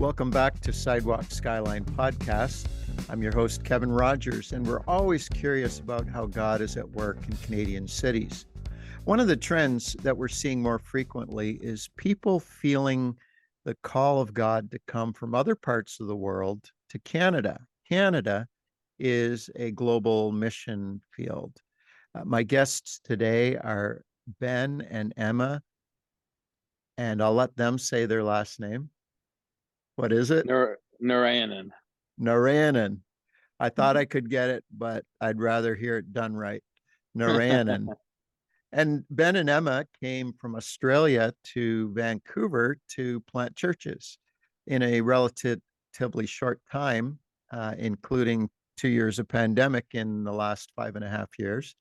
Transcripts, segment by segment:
Welcome back to Sidewalk, Skyline podcast. I'm your host, Kevin Rogers, and we're always curious about how God is at work in Canadian cities. One of the trends that we're seeing more frequently is people feeling the call of God to come from other parts of the world to Canada. Canada is a global mission field. My guests today are Ben and Emma, and I'll let them say their last name. What is it? Narayanan. Narayanan. I thought I could get it, but I'd rather hear it done right. Narayanan. And Ben and Emma came from Australia to Vancouver to plant churches in a relatively short time, including 2 years of pandemic in the last 5.5 years.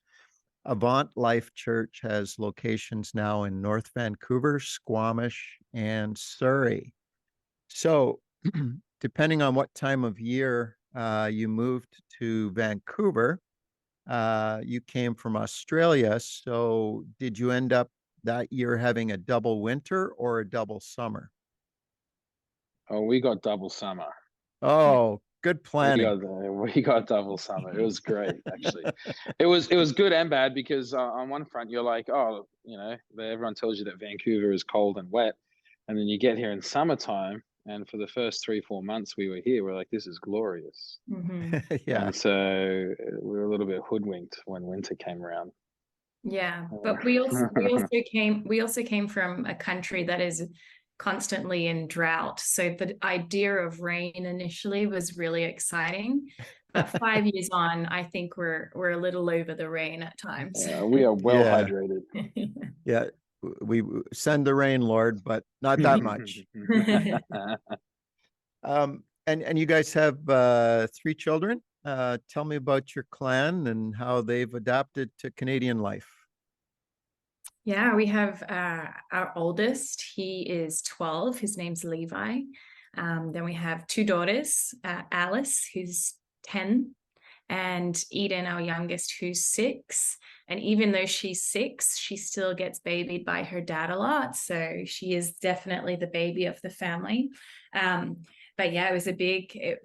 Avant Life Church has locations now in North Vancouver, Squamish, and Surrey. So, depending on what time of year you moved to Vancouver, you came from Australia. So, did you end up that year having a double winter or a double summer? Oh, we got double summer. Oh, good We planning. got double summer. It was great, actually. It was good and bad because on one front you're like, oh, everyone tells you that Vancouver is cold and wet, and then you get here in summertime, and for the first 3-4 months we were here, we're like, this is glorious. Yeah. And so we were a little bit hoodwinked when winter came around. Yeah, but we also came from a country that is constantly in drought. So the idea of rain initially was really exciting. But 5 years on, I think we're a little over the rain at times. We are well hydrated. Yeah. We send the rain, Lord, but not that much. And you guys have 3 children. Tell me about your clan and how they've adapted to Canadian life. Yeah, we have our oldest. He is 12. His name's Levi. Then we have 2 daughters, Alice, who's 10, and Eden, our youngest, who's 6. And even though she's 6, she still gets babied by her dad a lot. So she is definitely the baby of the family. But yeah, it was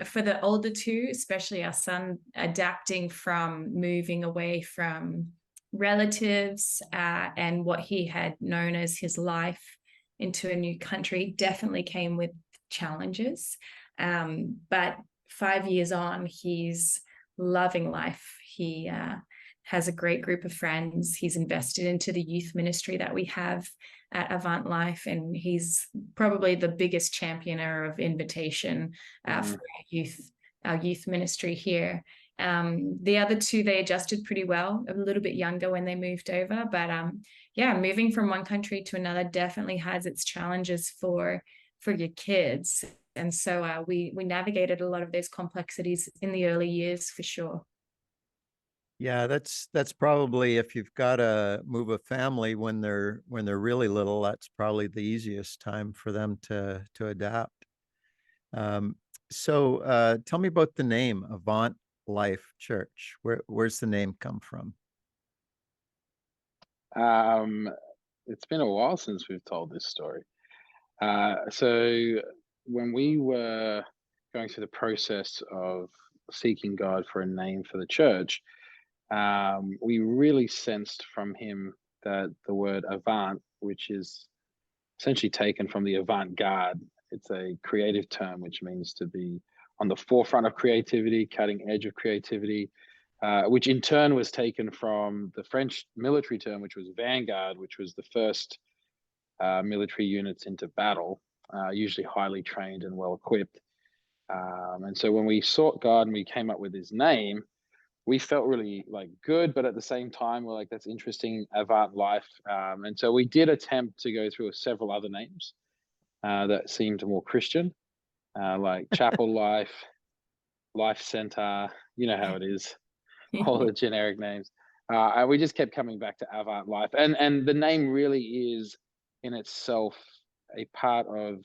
for the older 2, especially our son, adapting from moving away from relatives and what he had known as his life into a new country definitely came with challenges. But 5 years on, he's loving life. He has a great group of friends. He's invested into the youth ministry that we have at Avant Life, and he's probably the biggest championer of invitation for our youth ministry here. The other 2, they adjusted pretty well, a little bit younger when they moved over. But moving from one country to another definitely has its challenges for your kids. And so we navigated a lot of those complexities in the early years for sure. Yeah, that's probably, if you've got to move a family when they're really little, that's probably the easiest time for them to adapt. So tell me about the name Avant Life Church. Where's the name come from? It's been a while since we've told this story. So when we were going through the process of seeking God for a name for the church, we really sensed from him that the word avant, which is essentially taken from the avant-garde, it's a creative term which means to be on the forefront of creativity, cutting edge of creativity, which in turn was taken from the French military term, which was vanguard, which was the first military units into battle, usually highly trained and well equipped. And so when we sought God and we came up with his name, we felt really good, but at the same time, we're like, that's interesting, Avant Life. And so we did attempt to go through several other names that seemed more Christian, like Chapel Life, Life Center, you know how it is, all the generic names. And we just kept coming back to Avant Life. And the name really is in itself a part of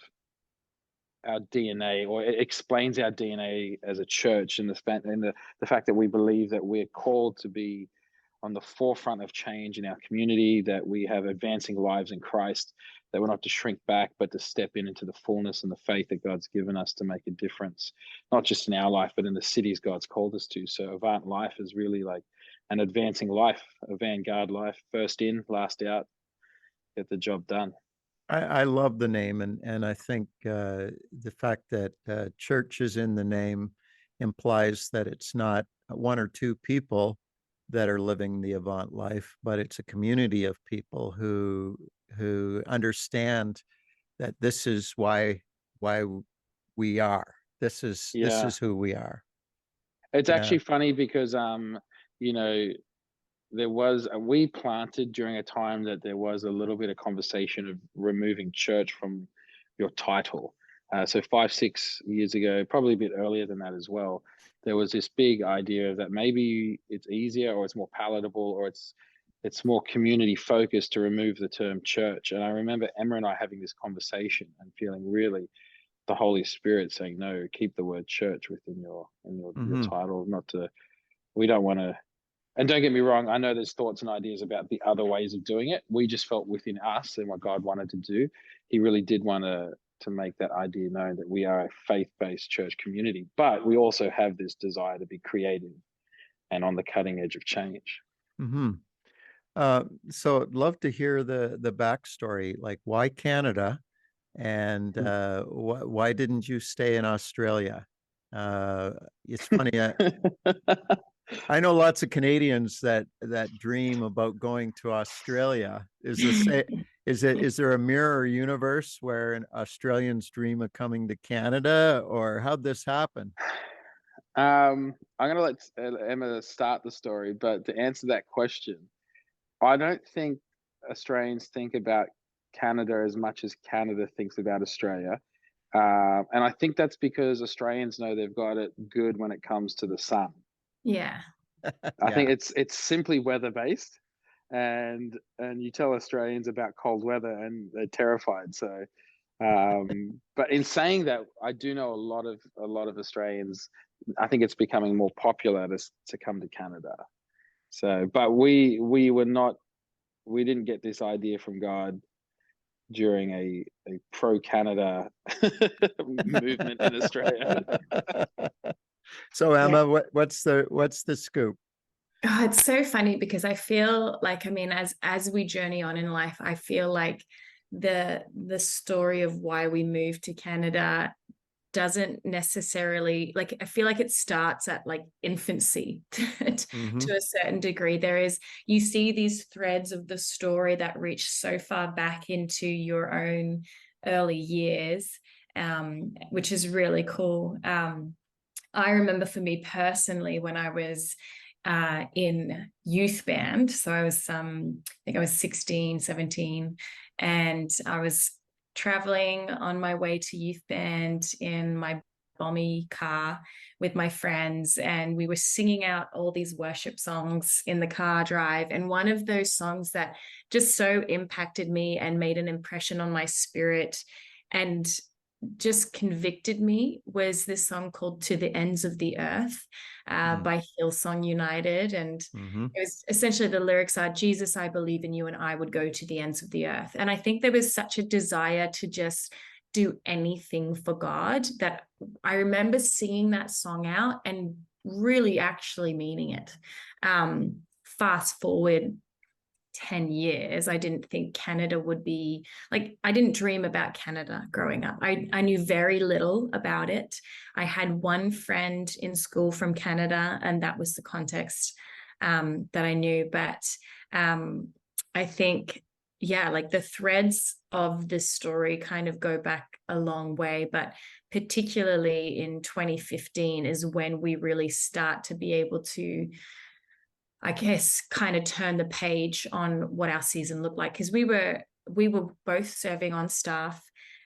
our DNA, or it explains our DNA as a church, and the fact that we believe that we're called to be on the forefront of change in our community, that we have advancing lives in Christ, that we're not to shrink back, but to step into the fullness and the faith that God's given us to make a difference, not just in our life, but in the cities God's called us to. So Avant Life is really like an advancing life, a vanguard life, first in, last out, get the job done. I love the name, and I think the fact that church is in the name implies that it's not one or two people that are living the Avant life, but it's a community of people who understand that this is why we are. This is who we are. It's Yeah. actually funny because you know, we planted during a time that there was a little bit of conversation of removing church from your title. So 5-6 years ago, probably a bit earlier than that as well, there was this big idea that maybe it's easier, or it's more palatable, or it's more community focused to remove the term church. And I remember Emma and I having this conversation and feeling really the Holy Spirit saying, no, keep the word church within your title, not to, we don't want to. And don't get me wrong, I know there's thoughts and ideas about the other ways of doing it. We just felt within us and what God wanted to do, he really did want to make that idea known that we are a faith-based church community, but we also have this desire to be creative and on the cutting edge of change. So I'd love to hear the backstory, like why Canada, and why didn't you stay in Australia? It's funny. I know lots of Canadians that dream about going to Australia. Is there a mirror universe where Australians dream of coming to Canada, or how'd this happen? I'm gonna let Emma start the story, but to answer that question, I don't think Australians think about Canada as much as Canada thinks about Australia. And I think that's because Australians know they've got it good when it comes to the sun. Yeah. I think it's simply weather based, and you tell Australians about cold weather and they're terrified. So, but in saying that, I do know a lot of Australians. I think it's becoming more popular to come to Canada. So, but we didn't get this idea from God during a pro Canada movement in Australia. So Emma, what's the scoop? Oh, it's so funny because I feel like, I mean, as we journey on in life, I feel like the story of why we moved to Canada doesn't necessarily, like, I feel like it starts at like infancy to a certain degree. You see these threads of the story that reach so far back into your own early years, which is really cool. I remember for me personally, when I was in youth band, so I was I think I was 16, 17, and I was traveling on my way to youth band in my bomby car with my friends, and we were singing out all these worship songs in the car drive. And one of those songs that just so impacted me and made an impression on my spirit and just convicted me was this song called To the Ends of the Earth by Hillsong United. And it was essentially, the lyrics are, Jesus, I believe in you, and I would go to the ends of the earth. And I think there was such a desire to just do anything for God that I remember singing that song out and really actually meaning it. Fast forward 10 years, I didn't think Canada would be like, I didn't dream about Canada growing up. I knew very little about it. I had one friend in school from Canada, and that was the context that I knew. But I think, like the threads of this story kind of go back a long way, but particularly in 2015 is when we really start to be able to, I guess, kind of turn the page on what our season looked like. Because we were both serving on staff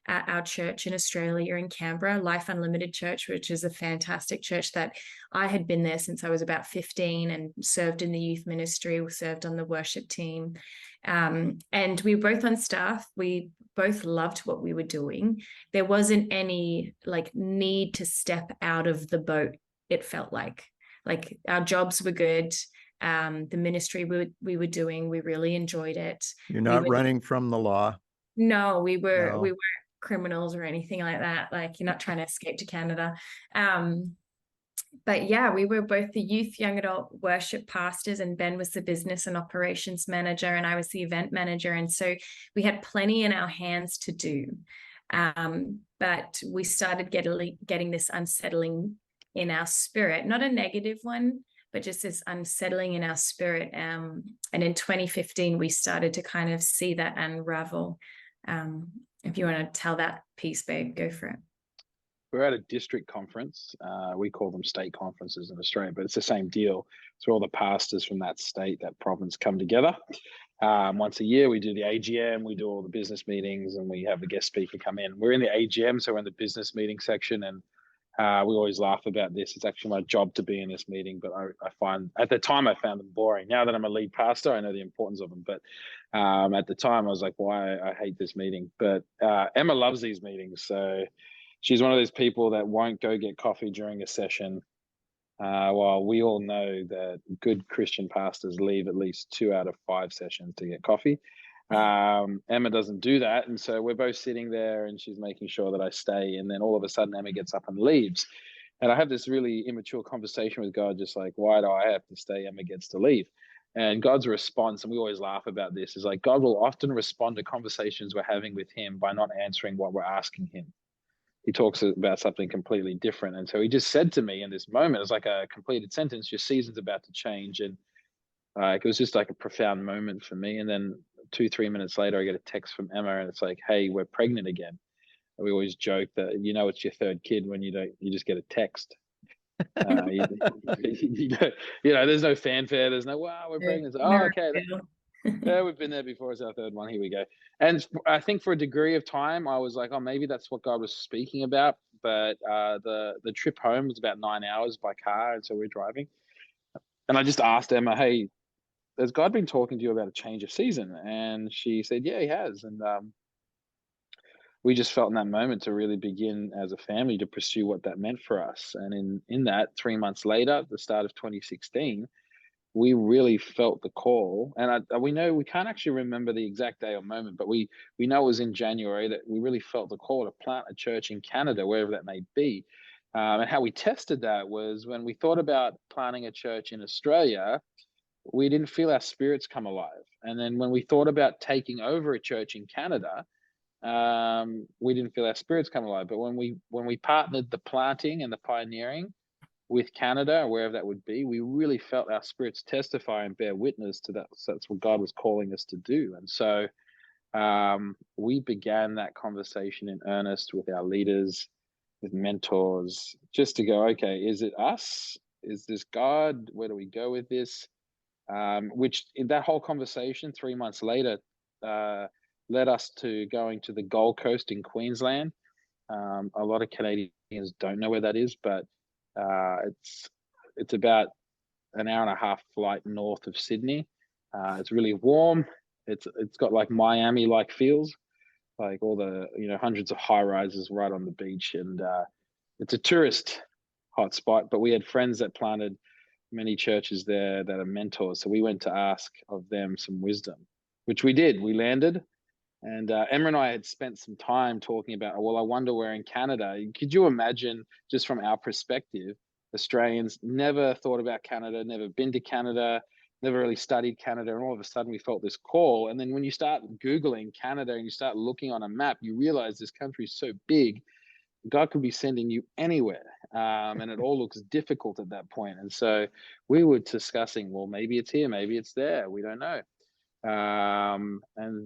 at our church in Australia, in Canberra, Life Unlimited Church, which is a fantastic church that I had been there since I was about 15 and served in the youth ministry, served on the worship team. And we were both on staff. We both loved what we were doing. There wasn't any like need to step out of the boat, it felt like our jobs were good. the ministry we were doing. We really enjoyed it. You're not running from the law. No, we weren't No. criminals or anything like that. Like, you're not trying to escape to Canada. But yeah, we were both the youth young adult worship pastors, and Ben was the business and operations manager, and I was the event manager. And so we had plenty in our hands to do. But we started getting this unsettling in our spirit, not a negative one, but just this unsettling in our spirit. And in 2015, we started to kind of see that unravel. If you want to tell that piece, babe, go for it. We're at a district conference. We call them state conferences in Australia, but it's the same deal. So all the pastors from that state, that province, come together. Once a year, we do the AGM, we do all the business meetings, and we have a guest speaker come in. We're in the AGM, so we're in the business meeting section, and we always laugh about this. It's actually my job to be in this meeting, but I find, at the time, I found them boring. Now that I'm a lead pastor, I know the importance of them, but at the time, I was like, why I hate this meeting. But Emma loves these meetings, so she's one of those people that won't go get coffee during a session. While we all know that good Christian pastors leave at least 2 out of 5 sessions to get coffee. Emma doesn't do that. And so we're both sitting there and she's making sure that I stay. And then all of a sudden, Emma gets up and leaves. And I have this really immature conversation with God, just like, why do I have to stay? Emma gets to leave. And God's response, and we always laugh about this, is like, God will often respond to conversations we're having with him by not answering what we're asking him. He talks about something completely different. And so he just said to me in this moment, it's like a completed sentence, your season's about to change. And it was just like a profound moment for me. And then 2-3 minutes later, I get a text from Emma and it's like, hey, we're pregnant again. And we always joke that, it's your third kid when you just get a text. There's no fanfare. There's no, wow, we're pregnant. Oh, okay. Yeah, we've been there before. It's our third one. Here we go. And I think for a degree of time, I was like, oh, maybe that's what God was speaking about. But the trip home was about 9 hours by car. And so we're driving. And I just asked Emma, hey, has God been talking to you about a change of season? And she said, yeah, he has. And we just felt in that moment to really begin as a family to pursue what that meant for us. And in that, 3 months later, the start of 2016, we really felt the call. And we know, we can't actually remember the exact day or moment, but we know it was in January that we really felt the call to plant a church in Canada, wherever that may be. And how we tested that was when we thought about planting a church in Australia, we didn't feel our spirits come alive. And then when we thought about taking over a church in Canada, we didn't feel our spirits come alive. But when we partnered the planting and the pioneering with Canada, or wherever that would be, we really felt our spirits testify and bear witness to that. So that's what God was calling us to do. And so we began that conversation in earnest with our leaders, with mentors, just to go, okay, is it us? Is this God? Where do we go with this? Which in that whole conversation, 3 months later, led us to going to the Gold Coast in Queensland. A lot of Canadians don't know where that is, but it's about an hour and a half flight north of Sydney. It's really warm. It's got like Miami-like feels, like all the hundreds of high rises right on the beach, and it's a tourist hotspot. But we had friends that planted many churches there that are mentors, so we went to ask of them some wisdom, which we did. We landed. And Emma and I had spent some time talking about, well, I wonder where in Canada. Could you imagine, just from our perspective, Australians never thought about Canada, never been to Canada, never really studied Canada, and all of a sudden we felt this call. And then when you start Googling Canada and you start looking on a map, you realize this country is so big, God could be sending you anywhere. And it all looks difficult at that point. And so we were discussing, well, maybe it's here, maybe it's there. We don't know. And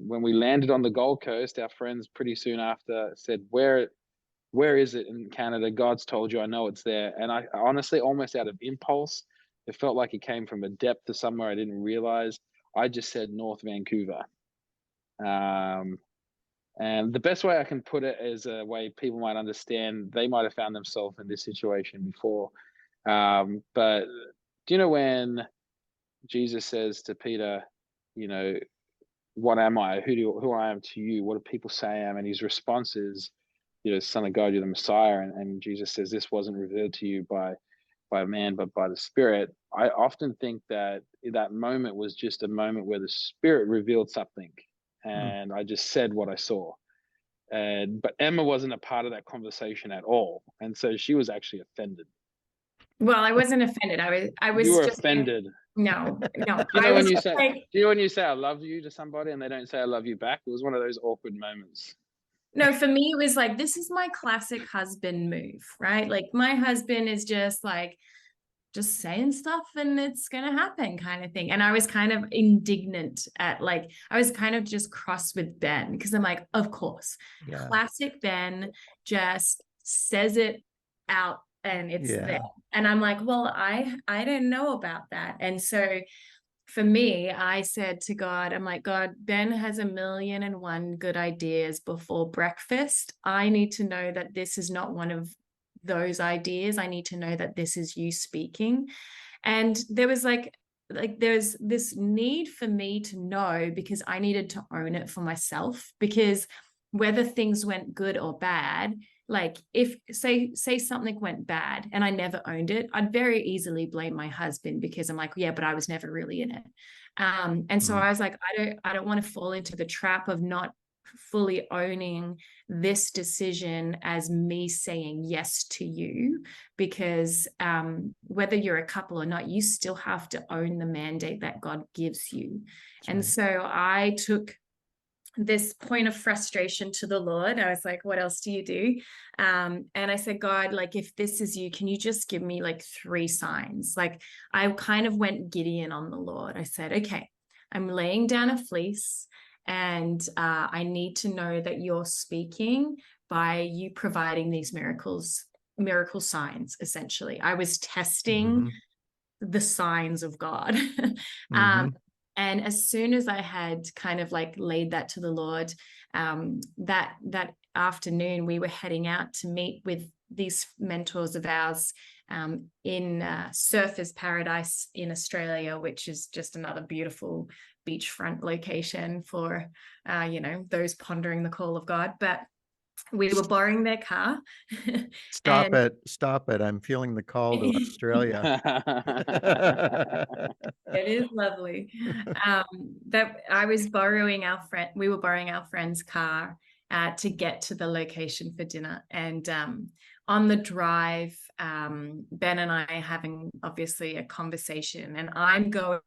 when we landed on the Gold Coast, our friends pretty soon after said, where is it in Canada? God's told you, I know it's there. And I honestly, almost out of impulse, it felt like it came from a depth of somewhere I didn't realize. I just said North Vancouver. And the best way I can put it is a way people might understand. They might have found themselves in this situation before. But do you know when Jesus says to Peter, what am I? Who I am to you? What do people say I am? And his response is, Son of God, you're the Messiah. And Jesus says, this wasn't revealed to you by by man, but by the Spirit. I often think that that moment was just a moment where the Spirit revealed something, and I just said what I saw. And but Emma wasn't a part of that conversation at all, and so she was actually offended. Well, I wasn't offended. I You was were just offended. no. Do you I know when was you just say, like, do you know when you say I love you to somebody and they don't say I love you back? It was one of those awkward moments. no, for me, it was like, this is my classic husband move, right? Like my husband is just like, just saying stuff and it's going to happen kind of thing. And I was kind of indignant at like, I was kind of just cross with Ben because I'm like, of course, classic Ben just says it out and it's there. And I'm like, well, I didn't know about that. And so for me, I said to God, I'm like, God, Ben has 1,000,001 good ideas before breakfast. I need to know that this is not one of those ideas. I need to know that this is you speaking. And there was like there's this need for me to know because I needed to own it for myself, because whether things went good or bad, like if say something went bad and I never owned it, I'd very easily blame my husband because I'm like, yeah, but I was never really in it. And so I was like, I don't want to fall into the trap of not fully owning this decision as me saying yes to you, because whether you're a couple or not, you still have to own the mandate that God gives you. And so I took this point of frustration to the Lord. I was like, what else do you do? And I said, God, like, if this is you, can you just give me like 3 signs? Like, I kind of went Gideon on the Lord. I said, okay, I'm laying down a fleece and I need to know that you're speaking by you providing these miracle signs, essentially. I was testing the signs of God. And as soon as I had kind of like laid that to the Lord, that afternoon we were heading out to meet with these mentors of ours in Surfers Paradise in Australia, which is just another beautiful beachfront location for those pondering the call of God. But we were borrowing their car. Stop it. I'm feeling the call to Australia. It is lovely. That I was borrowing we were borrowing our friend's car to get to the location for dinner. And on the drive, Ben and I are having obviously a conversation, and I'm going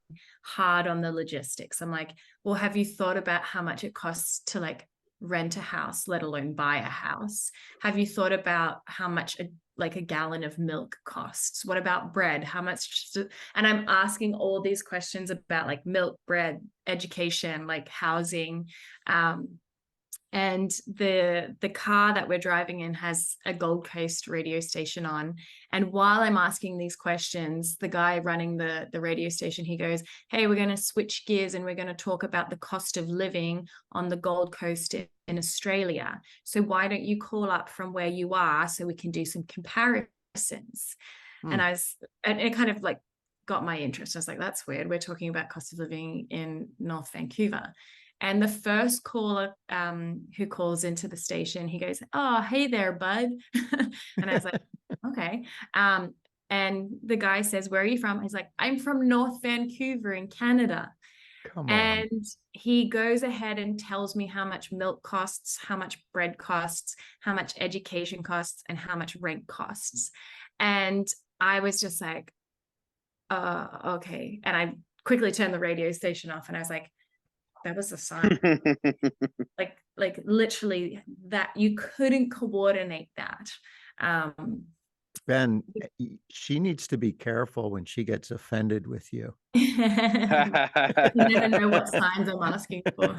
hard on the logistics. I'm like, well, have you thought about how much it costs to like rent a house, let alone buy a house? Have you thought about how much a gallon of milk costs? What about bread? How much? And I'm asking all these questions about like milk, bread, education, like housing. And the car that we're driving in has a Gold Coast radio station on. And while I'm asking these questions, the guy running the radio station, he goes, hey, we're going to switch gears and we're going to talk about the cost of living on the Gold Coast in Australia. So why don't you call up from where you are so we can do some comparisons? And it kind of like got my interest. I was like, that's weird. We're talking about cost of living in North Vancouver. And the first caller who calls into the station, he goes, oh, hey there, bud. And I was like, okay. And the guy says, where are you from? He's like, I'm from North Vancouver in Canada. Come on. And he goes ahead and tells me how much milk costs, how much bread costs, how much education costs, and how much rent costs. And I was just like, okay. And I quickly turned the radio station off and I was like, that was a sign. like literally that you couldn't coordinate that. Ben, she needs to be careful when she gets offended with you. You never know what signs I'm asking for.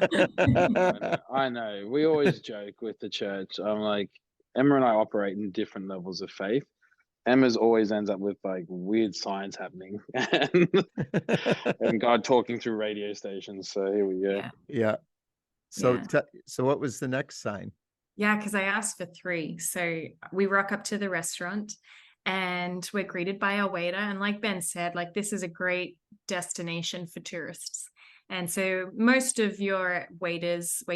I know. We always joke with the church. I'm like, Emma and I operate in different levels of faith. Emma's always ends up with like weird signs happening and God talking through radio stations. So here we go. Yeah. So what was the next sign? Yeah, because I asked for 3. So we rock up to the restaurant and we're greeted by our waiter. And like Ben said, like this is a great destination for tourists. And so most of your wait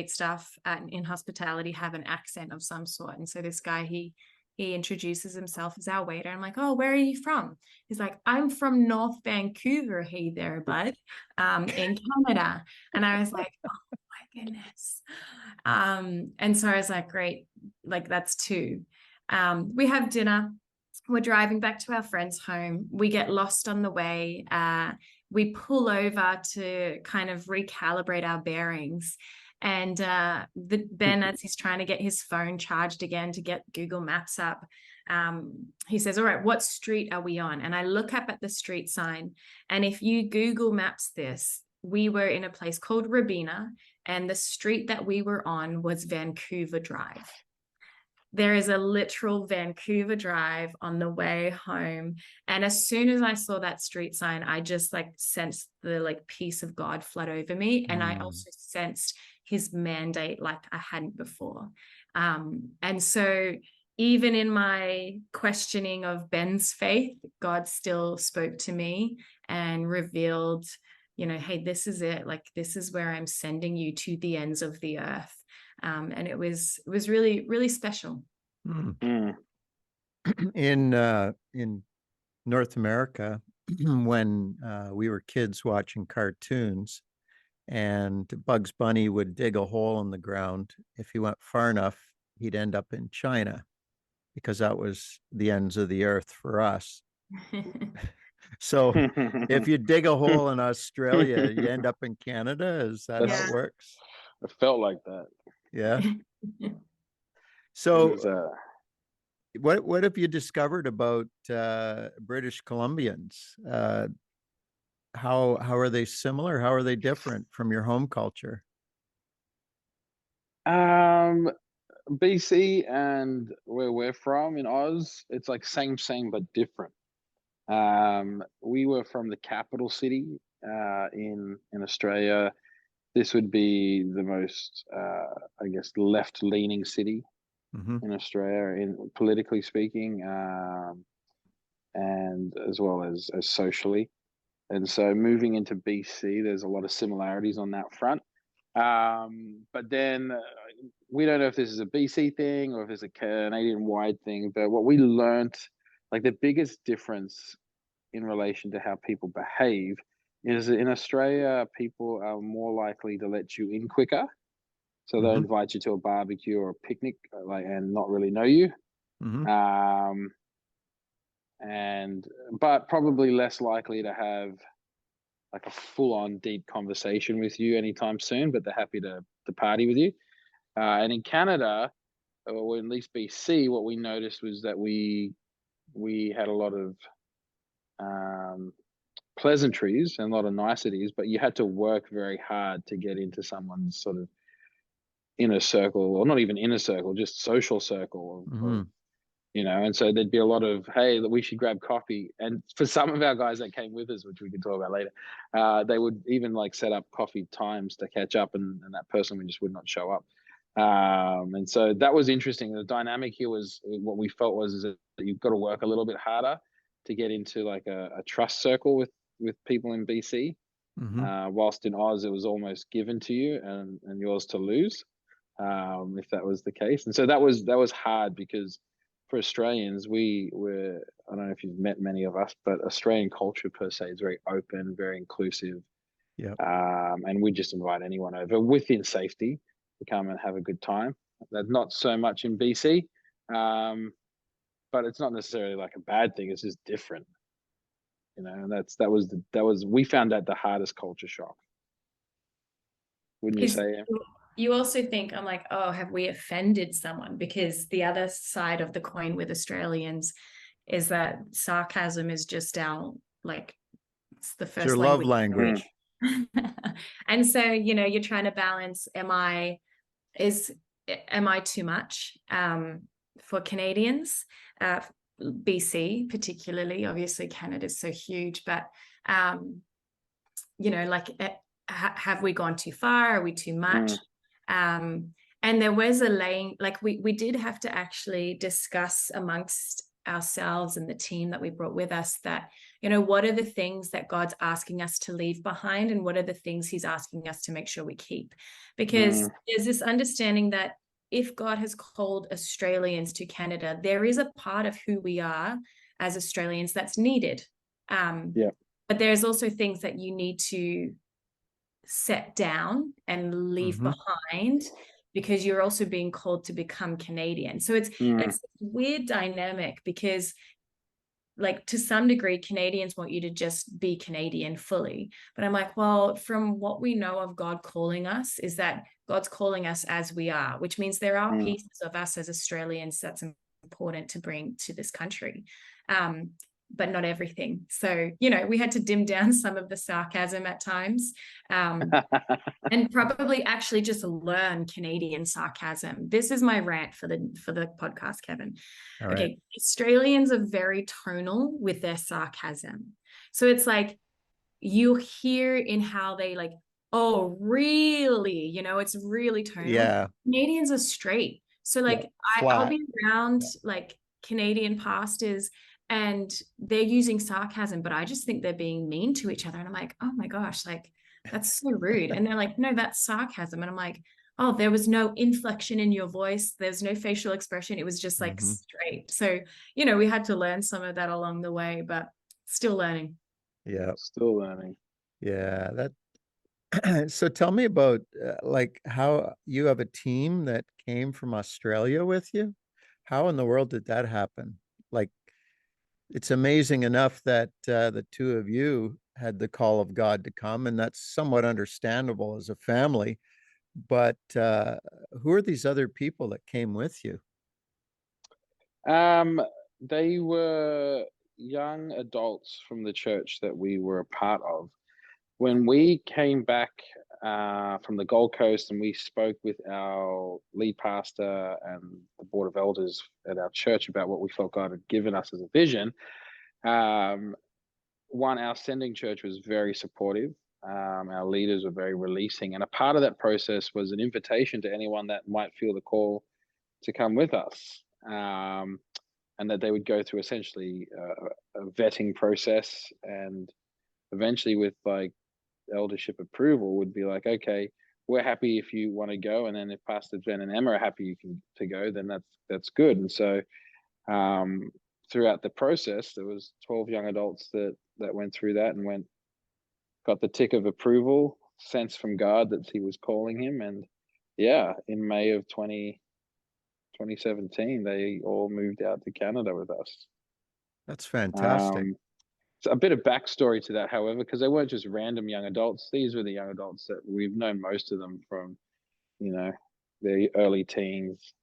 staff in hospitality have an accent of some sort. And so this guy, he he introduces himself as our waiter. I'm like, oh, where are you from? He's like, I'm from North Vancouver. Hey there, bud, in Canada. And I was like, oh my goodness. And so I was like, great, like that's two. We have dinner. We're driving back to our friend's home. We get lost on the way. We pull over to kind of recalibrate our bearings. And Ben, as he's trying to get his phone charged again to get Google Maps up, he says, all right, what street are we on? And I look up at the street sign. And if you Google Maps this, we were in a place called Rabina, and the street that we were on was Vancouver Drive. There is a literal Vancouver Drive on the way home. And as soon as I saw that street sign, I just like sensed the like peace of God flood over me. And I also sensed his mandate like I hadn't before. And so even in my questioning of Ben's faith, God still spoke to me and revealed, hey, this is it. Like, this is where I'm sending you, to the ends of the earth. And it was really, really special. In North America, when we were kids watching cartoons, and Bugs Bunny would dig a hole in the ground, if he went far enough, he'd end up in China, because that was the ends of the earth for us. So if you dig a hole in Australia, you end up in Canada. Is that how it works? It felt like that. Yeah. So what have you discovered about British Columbians? How are they similar? How are they different from your home culture? BC and where we're from in Oz, it's like same but different. We were from the capital city in Australia. This would be the most, I guess, left-leaning city in Australia, in politically speaking, and as well as socially. And so moving into BC, there's a lot of similarities on that front. But then we don't know if this is a BC thing or if it's a Canadian-wide thing. But what we learned, like the biggest difference in relation to how people behave, is in Australia, people are more likely to let you in quicker. So they'll invite you to a barbecue or a picnic, and not really know you. But probably less likely to have like a full-on deep conversation with you anytime soon, but they're happy to party with you. And in Canada, or at least BC, what we noticed was that we had a lot of pleasantries and a lot of niceties, but you had to work very hard to get into someone's sort of inner circle, or not even inner circle, just social circle of and so there'd be a lot of, hey, we should grab coffee. And for some of our guys that came with us, which we can talk about later, they would even like set up coffee times to catch up, and that person just would not show up. And so that was interesting. The dynamic here was, what we felt was, is that you've got to work a little bit harder to get into like a trust circle with people in BC. Whilst in Oz, it was almost given to you and yours to lose, if that was the case. And so that was hard, because for Australians, we were, I don't know if you've met many of us, but Australian culture per se is very open, very inclusive. And we just invite anyone over within safety to come and have a good time. That's not so much in BC, but it's not necessarily like a bad thing. It's just different, and that was we found that the hardest culture shock. Wouldn't you say? You also think, I'm like, oh, have we offended someone? Because the other side of the coin with Australians is that sarcasm is just our, like, it's the first your love language. And so, you're trying to balance, am I too much for Canadians? BC particularly, obviously Canada's so huge, but like, have we gone too far? Are we too much? And there was a lane, like we did have to actually discuss amongst ourselves and the team that we brought with us that, what are the things that God's asking us to leave behind, and what are the things he's asking us to make sure we keep? Because there's this understanding that if God has called Australians to Canada, there is a part of who we are as Australians that's needed. Yeah. But there's also things that you need to set down and leave behind, because you're also being called to become Canadian. So it's a weird dynamic, because like to some degree, Canadians want you to just be Canadian fully. But I'm like, well, from what we know of God calling us, is that God's calling us as we are, which means there are pieces of us as Australians that's important to bring to this country. But not everything. So, you know, we had to dim down some of the sarcasm at times, and probably actually just learn Canadian sarcasm. This is my rant for the podcast, Kevin. All Okay, right. Australians are very tonal with their sarcasm. So it's like you hear in how they like, oh, really? You know, it's really tonal. Yeah. Canadians are straight. So like I'll Flat. be around like Canadian pastors and they're using sarcasm, but I just think they're being mean to each other. And I'm like, oh my gosh, like that's so rude. And they're like, no, that's sarcasm. And I'm like, oh, there was no inflection in your voice. There's no facial expression. It was just like straight. So, you know, we had to learn some of that along the way, but still learning. Yeah. Still learning. Yeah. That. So tell me about like how you have a team that came from Australia with you. How in the world did that happen? Like, it's amazing enough that the two of you had the call of God to come, and that's somewhat understandable as a family. But who are these other people that came with you? They were young adults from the church that we were a part of. When we came back from the Gold Coast and we spoke with our lead pastor and the board of elders at our church about what we felt God had given us as a vision, our sending church was very supportive. Our leaders were very releasing. And a part of that process was an invitation to anyone that might feel the call to come with us. And that they would go through essentially a vetting process, and eventually with like eldership approval would be like, okay, we're happy if you want to go, and then if Pastor Ben and Emma are happy to go, then that's good. And so throughout the process, there was 12 young adults that went through that and got the tick of approval, sense from God that He was calling him, and yeah, in May of 2017, they all moved out to Canada with us. That's fantastic. So a bit of backstory to that, however, because they weren't just random young adults. These were the young adults that we've known most of them from, you know, their early teens.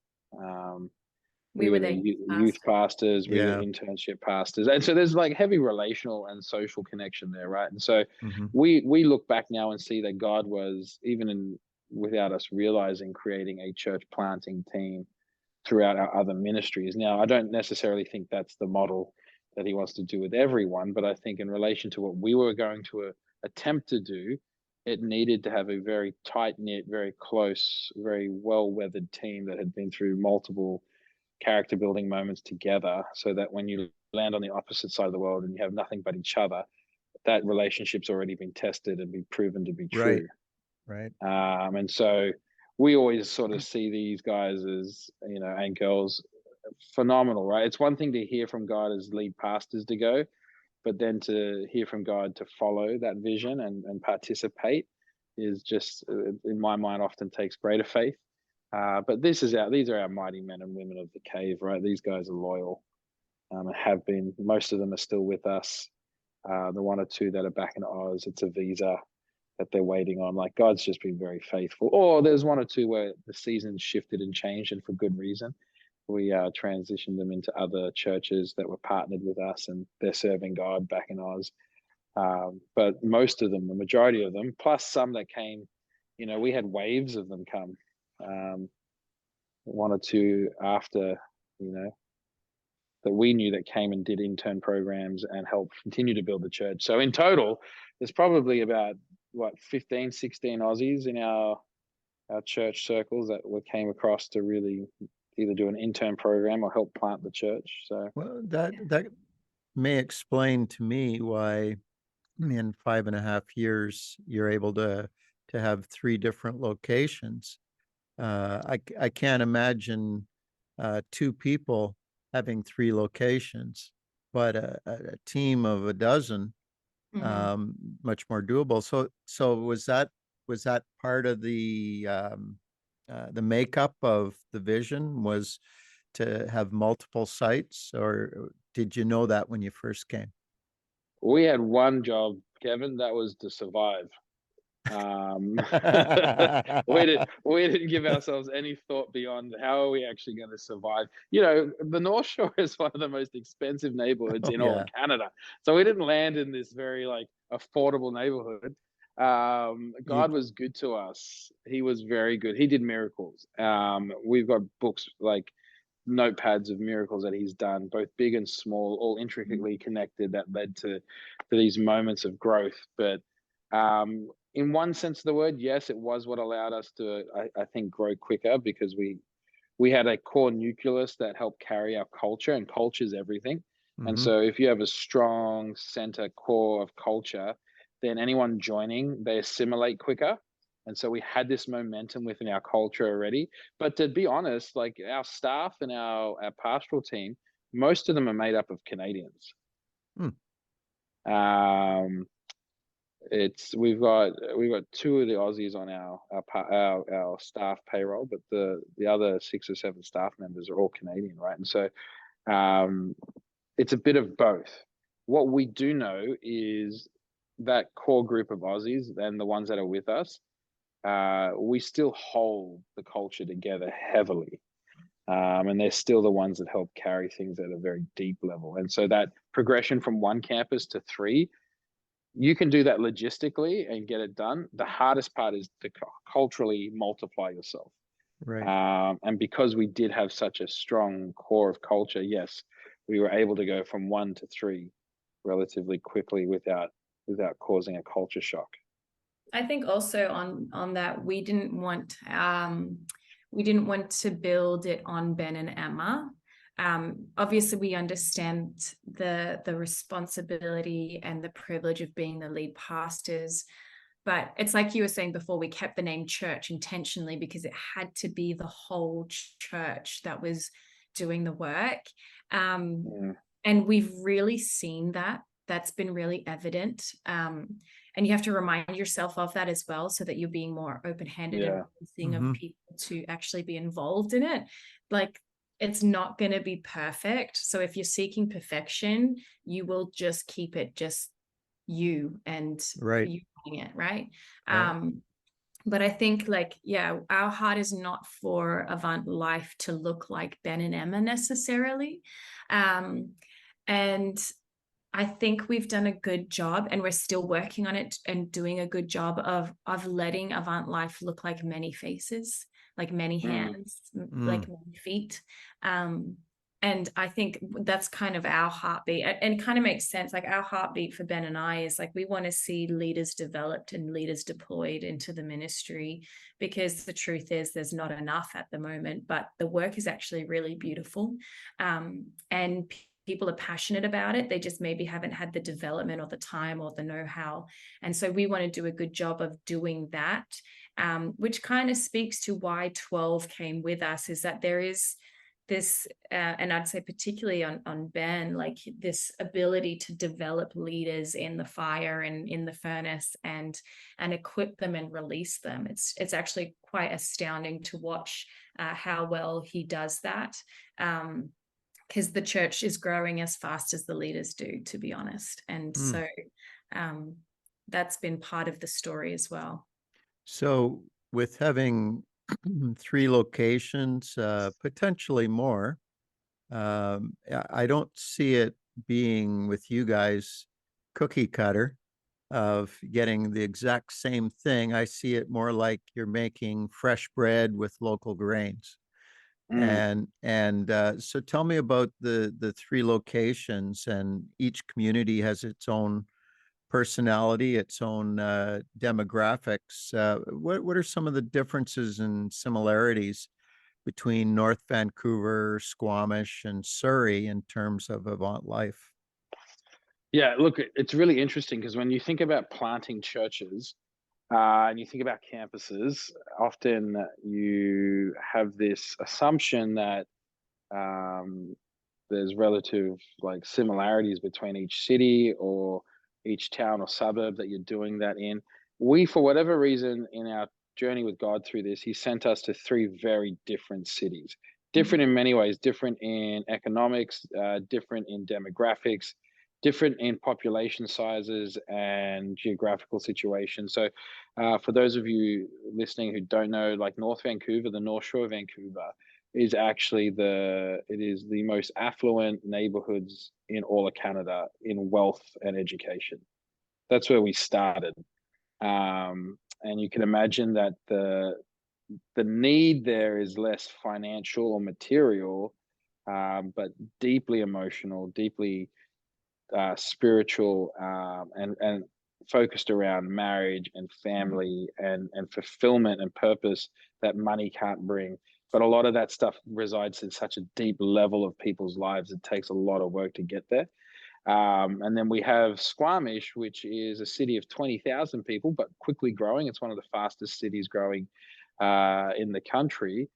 We were the the youth pastors, we were Yeah. internship pastors. And so there's like heavy relational and social connection there, right? And so Mm-hmm. we look back now and see that God was, without us realizing, creating a church planting team throughout our other ministries. Now, I don't necessarily think that's the model that He wants to do with everyone, but I think in relation to what we were going to attempt to do, it needed to have a very tight-knit, very close, very well-weathered team that had been through multiple character building moments together, so that when you land on the opposite side of the world and you have nothing but each other, that relationship's already been tested and been proven to be true. Right. And so we always sort of see these guys as, you know, and girls, phenomenal, right? It's one thing to hear from God as lead pastors to go, but then to hear from God to follow that vision and participate is just, in my mind, often takes greater faith. But these are our mighty men and women of the cave, right? These guys are loyal, and have been. Most of them are still with us. The one or two that are back in Oz, it's a visa that they're waiting on. Like, God's just been very faithful. Or there's one or two where the season shifted and changed, and for good reason. We transitioned them into other churches that were partnered with us, and they're serving God back in Oz. But most of them, the majority of them, plus some that came, you know, we had waves of them come. One or two after, you know, that we knew that came and did intern programs and helped continue to build the church. So in total, there's probably about 15, 16 Aussies in our church circles that we came across to really either do an intern program or help plant the church. So Well, that may explain to me why in 5.5 years you're able to have 3 different locations. I can't imagine two people having three locations, but a team of a dozen, much more doable. So was that part of the makeup of the vision, was to have multiple sites, or did you know that when you first came? We had one job, Kevin, that was to survive. We didn't give ourselves any thought beyond how are we actually going to survive. You know, the North Shore is one of the most expensive neighborhoods Oh, in all of yeah. Canada. So we didn't land in this very like affordable neighborhood. You God was good to us. He was very good. He did miracles. We've got books like notepads of miracles that he's done, both big and small, all intricately connected, that led to these moments of growth. But in one sense of the word, yes, it was what allowed us to, I think, grow quicker, because we had a core nucleus that helped carry our culture, and culture is everything. And Mhm. so if you have a strong center core of culture, then anyone joining, they assimilate quicker. And so we had this momentum within our culture already. But to be honest, like our staff and our pastoral team, most of them are made up of Canadians. Hmm. Um, it's we've got two of the Aussies on our staff payroll, but the other 6 or 7 staff members are all Canadian, right? And so um, it's a bit of both. What we do know is that core group of Aussies and the ones that are with us, we still hold the culture together heavily. And they're still the ones that help carry things at a very deep level. And so that progression from one campus to 3, you can do that logistically and get it done. The hardest part is to culturally multiply yourself. Right. And because we did have such a strong core of culture, yes, we were able to go from 1 to 3 relatively quickly without causing a culture shock. I think also on that, we didn't want to build it on Ben and Emma. Obviously we understand the responsibility and the privilege of being the lead pastors, but it's like you were saying before, we kept the name church intentionally because it had to be the whole church that was doing the work. And we've really seen that. That's been really evident. And you have to remind yourself of that as well, so that you're being more open-handed and releasing of people to actually be involved in it. Like, it's not going to be perfect. So if you're seeking perfection, you will just keep it just you and Right. you doing it, right? Yeah. But I think, like, yeah, our heart is not for Avant Life to look like Ben and Emma necessarily. And I think we've done a good job, and we're still working on it and doing a good job of letting Avant Life look like many faces, like many hands, like many feet. And I think that's kind of our heartbeat, and kind of makes sense. Like, our heartbeat for Ben and I is like, we want to see leaders developed and leaders deployed into the ministry, because the truth is there's not enough at the moment, but the work is actually really beautiful. And people are passionate about it. They just maybe haven't had the development or the time or the know-how. And so we want to do a good job of doing that, which kind of speaks to why 12 came with us, is that there is this, and I'd say particularly on Ben, like this ability to develop leaders in the fire and in the furnace, and equip them and release them. It's actually quite astounding to watch how well he does that. Because the church is growing as fast as the leaders do, to be honest. And so that's been part of the story as well. So with having 3 locations, potentially more, I don't see it being, with you guys, cookie cutter of getting the exact same thing. I see it more like you're making fresh bread with local grains. So tell me about the 3 locations, and each community has its own personality, its own demographics. What are some of the differences and similarities between North Vancouver, Squamish, and Surrey in terms of Avant Life? Yeah, look, it's really interesting, because when you think about planting churches, and you think about campuses, often you have this assumption that there's relative like similarities between each city or each town or suburb that you're doing that in. We, for whatever reason, in our journey with God through this, He sent us to three very different cities, different in many ways, different in economics, different in demographics, different in population sizes and geographical situations. So, for those of you listening who don't know, like North Vancouver, the North Shore of Vancouver, is actually it is the most affluent neighborhoods in all of Canada in wealth and education. That's where we started. And you can imagine that the need there is less financial or material, but deeply emotional, deeply spiritual, and focused around marriage and family and fulfillment and purpose that money can't bring. But a lot of that stuff resides in such a deep level of people's lives. It takes a lot of work to get there. And then we have Squamish, which is a city of 20,000 people, but quickly growing. It's one of the fastest cities growing in the country,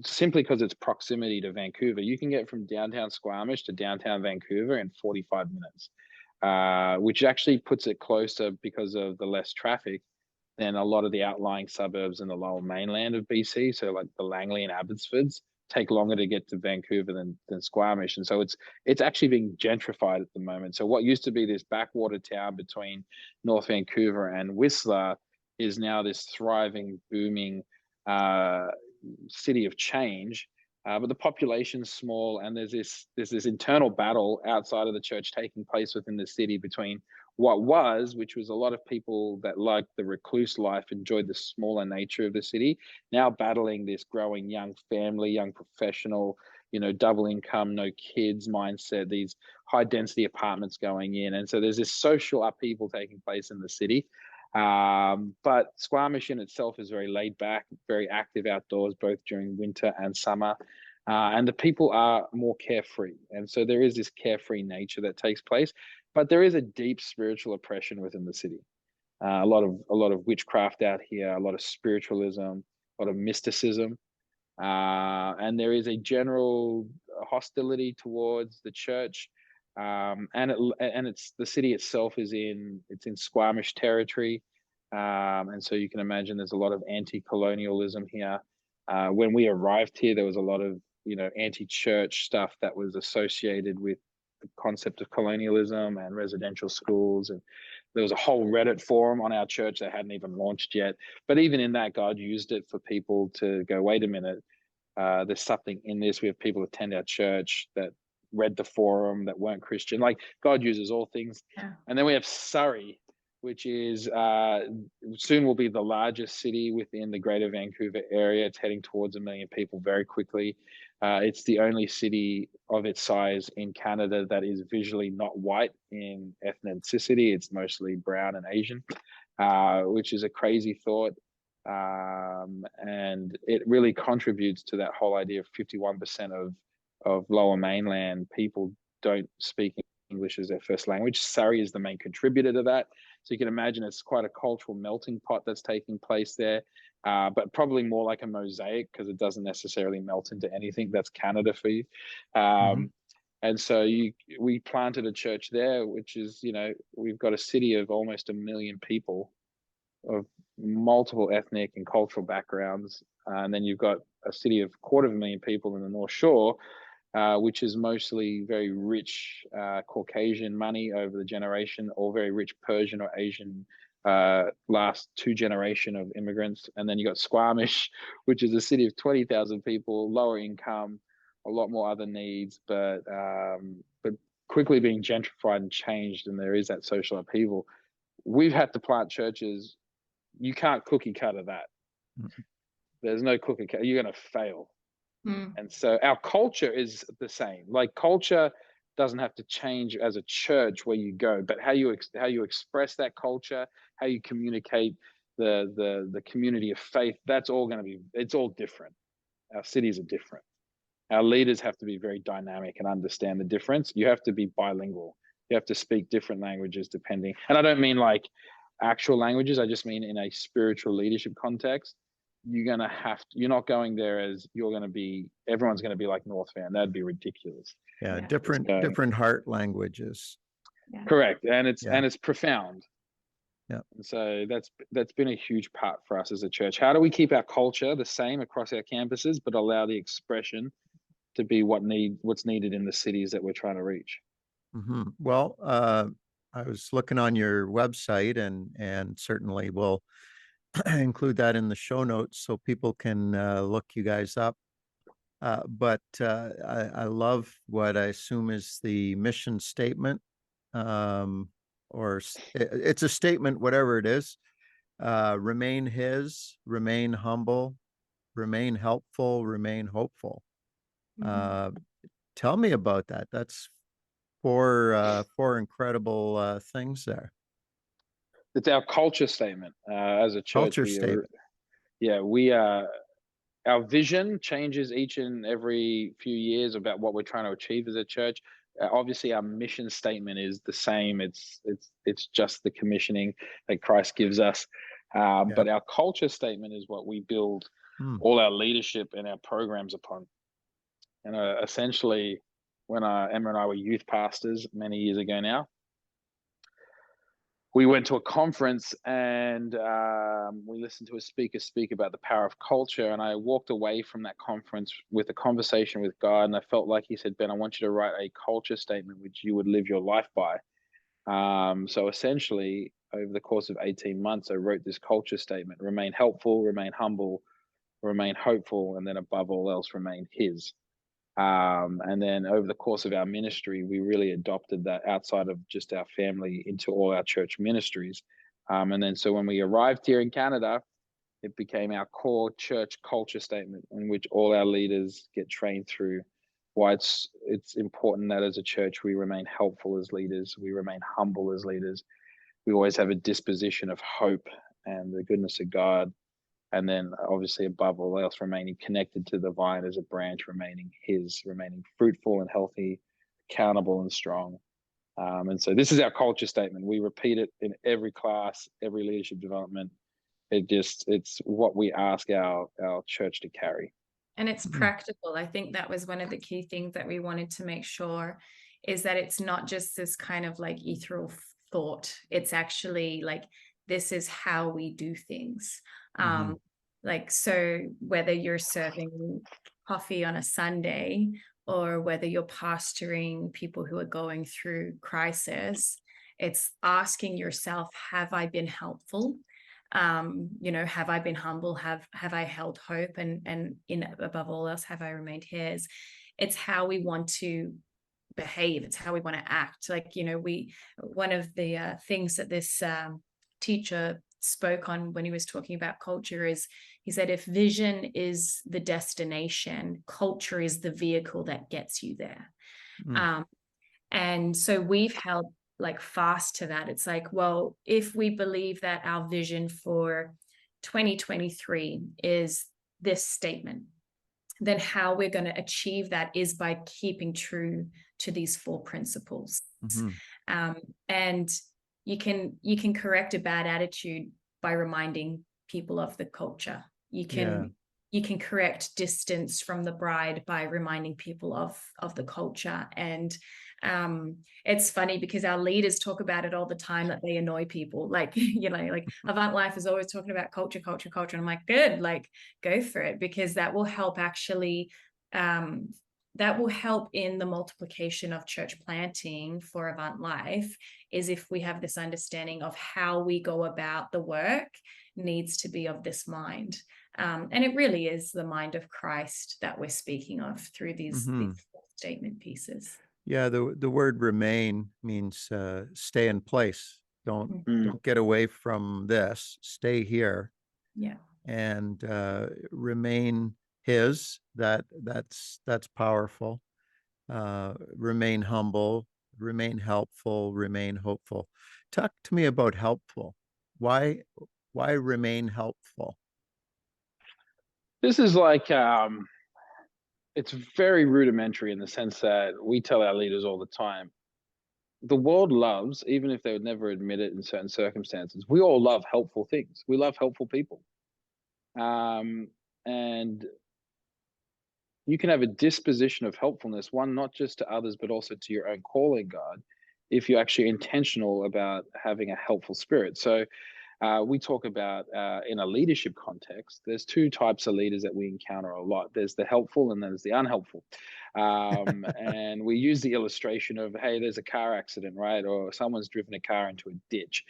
simply because its proximity to Vancouver. You can get from downtown Squamish to downtown Vancouver in 45 minutes, which actually puts it closer because of the less traffic than a lot of the outlying suburbs in the lower mainland of BC. So like the Langley and Abbotsfords take longer to get to Vancouver than Squamish. And so it's actually being gentrified at the moment. So what used to be this backwater town between North Vancouver and Whistler is now this thriving, booming city of change. But the population's small, and there's this internal battle outside of the church taking place within the city between which was a lot of people that liked the recluse life, enjoyed the smaller nature of the city, now battling this growing young family, young professional, double income, no kids mindset, these high density apartments going in. And so there's this social upheaval taking place in the city. But Squamish in itself is very laid back, very active outdoors, both during winter and summer. And the people are more carefree. And so there is this carefree nature that takes place, but there is a deep spiritual oppression within the city. A lot of witchcraft out here, a lot of spiritualism, a lot of mysticism. And there is a general hostility towards the church. And it's the city itself it's in Squamish territory. And so you can imagine there's a lot of anti-colonialism here. When we arrived here, there was a lot of, anti-church stuff that was associated with the concept of colonialism and residential schools. And there was a whole Reddit forum on our church that hadn't even launched yet. But even in that, God used it for people to go, wait a minute, there's something in this. We have people attend our church that read the forum that weren't Christian. Like, God uses all things. Yeah. And then we have Surrey, which is soon will be the largest city within the greater Vancouver area. It's heading towards 1 million people very quickly. It's the only city of its size in Canada that is visually not white in ethnicity. It's mostly brown and Asian, which is a crazy thought. And it really contributes to that whole idea of 51% of lower mainland people don't speak English as their first language. Surrey is the main contributor to that. So you can imagine it's quite a cultural melting pot that's taking place there, but probably more like a mosaic because it doesn't necessarily melt into anything. That's Canada for you. And so we planted a church there, which is, we've got a city of almost 1 million people of multiple ethnic and cultural backgrounds. And then you've got a city of 250,000 people in the North Shore, which is mostly very rich Caucasian money over the generation, or very rich Persian or Asian last 2 generation of immigrants. And then you got Squamish, which is a city of 20,000 people, lower income, a lot more other needs, but quickly being gentrified and changed, and there is that social upheaval. We've had to plant churches. You can't cookie cutter that. There's no cookie cutter. You're going to fail. And so our culture is the same. Like, culture doesn't have to change as a church where you go, but how you express that culture, how you communicate the community of faith, that's all going to be, it's all different. Our cities are different. Our leaders have to be very dynamic and understand the difference. You have to be bilingual. You have to speak different languages depending. And I don't mean like actual languages. I just mean in a spiritual leadership context. You're not going there as everyone's going to be like North Van. That'd be ridiculous. Yeah, Yeah. different heart languages. Yeah. Correct. And it's Yeah. profound. Yeah. And so that's been a huge part for us as a church. How do we keep our culture the same across our campuses, but allow the expression to be what's needed in the cities that we're trying to reach? Well, I was looking on your website, and certainly we'll include that in the show notes so people can look you guys up. But I love what I assume is the mission statement, or it's a statement, whatever it is. Remain His, remain humble, remain helpful, remain hopeful. Tell me about that. That's four incredible things there. It's our culture statement as a church. Culture statement. Our vision changes each and every few years about what we're trying to achieve as a church. Obviously, our mission statement is the same. It's just the commissioning that Christ gives us. But our culture statement is what we build all our leadership and our programs upon. And essentially, when Emma and I were youth pastors many years ago now, we went to a conference and we listened to a speaker speak about the power of culture. And I walked away from that conference with a conversation with God. And I felt like he said, Ben, I want you to write a culture statement which you would live your life by. So essentially, over the course of 18 months, I wrote this culture statement: remain helpful, remain humble, remain hopeful, and then above all else, remain his. And then over the course of our ministry, we really adopted that outside of just our family into all our church ministries. And then so when we arrived here in Canada, it became our core church culture statement, in which all our leaders get trained through why it's important that as a church we remain helpful as leaders, we remain humble as leaders, we always have a disposition of hope and the goodness of God. And then obviously above all else, remaining connected to the vine as a branch, remaining fruitful and healthy, accountable and strong. And so this is our culture statement. We repeat it in every class, every leadership development. It's what we ask our church to carry. And it's practical. I think that was one of the key things that we wanted to make sure, is that it's not just this kind of like ethereal thought. It's actually like, this is how we do things. Like, so whether you're serving coffee on a Sunday or whether you're pastoring people who are going through crisis, it's asking yourself, have I been helpful? Have I been humble? Have I held hope? And above all else, have I remained his? It's how we want to behave. It's how we want to act. Like, one of the things that this teacher spoke on when he was talking about culture is, he said, if vision is the destination, culture is the vehicle that gets you there. And so we've held like fast to that. It's like, well, if we believe that our vision for 2023 is this statement, then how we're going to achieve that is by keeping true to these 4 principles. And you can correct a bad attitude by reminding people of the culture. You can correct distance from the bride by reminding people of the culture. And it's funny because our leaders talk about it all the time, that they annoy people. Like, like Avant Life is always talking about culture. And I'm like, good, like go for it, because that will help actually, that will help in the multiplication of church planting for Avant Life, is if we have this understanding of how we go about the work needs to be of this mind. And it really is the mind of Christ that we're speaking of through these statement pieces. Yeah, the word remain means stay in place. Don't get away from this. Stay here. Yeah. And remain his. That's powerful. Remain humble, remain helpful, remain hopeful. Talk to me about helpful. Why remain helpful? This is like it's very rudimentary in the sense that we tell our leaders all the time, the world loves, even if they would never admit it in certain circumstances, we all love helpful things. We love helpful people. And you can have a disposition of helpfulness, one not just to others, but also to your own calling, God, if you're actually intentional about having a helpful spirit. So we talk about in a leadership context, there's two types of leaders that we encounter a lot. There's the helpful and there's the unhelpful. And we use the illustration of, hey, there's a car accident, right? Or someone's driven a car into a ditch.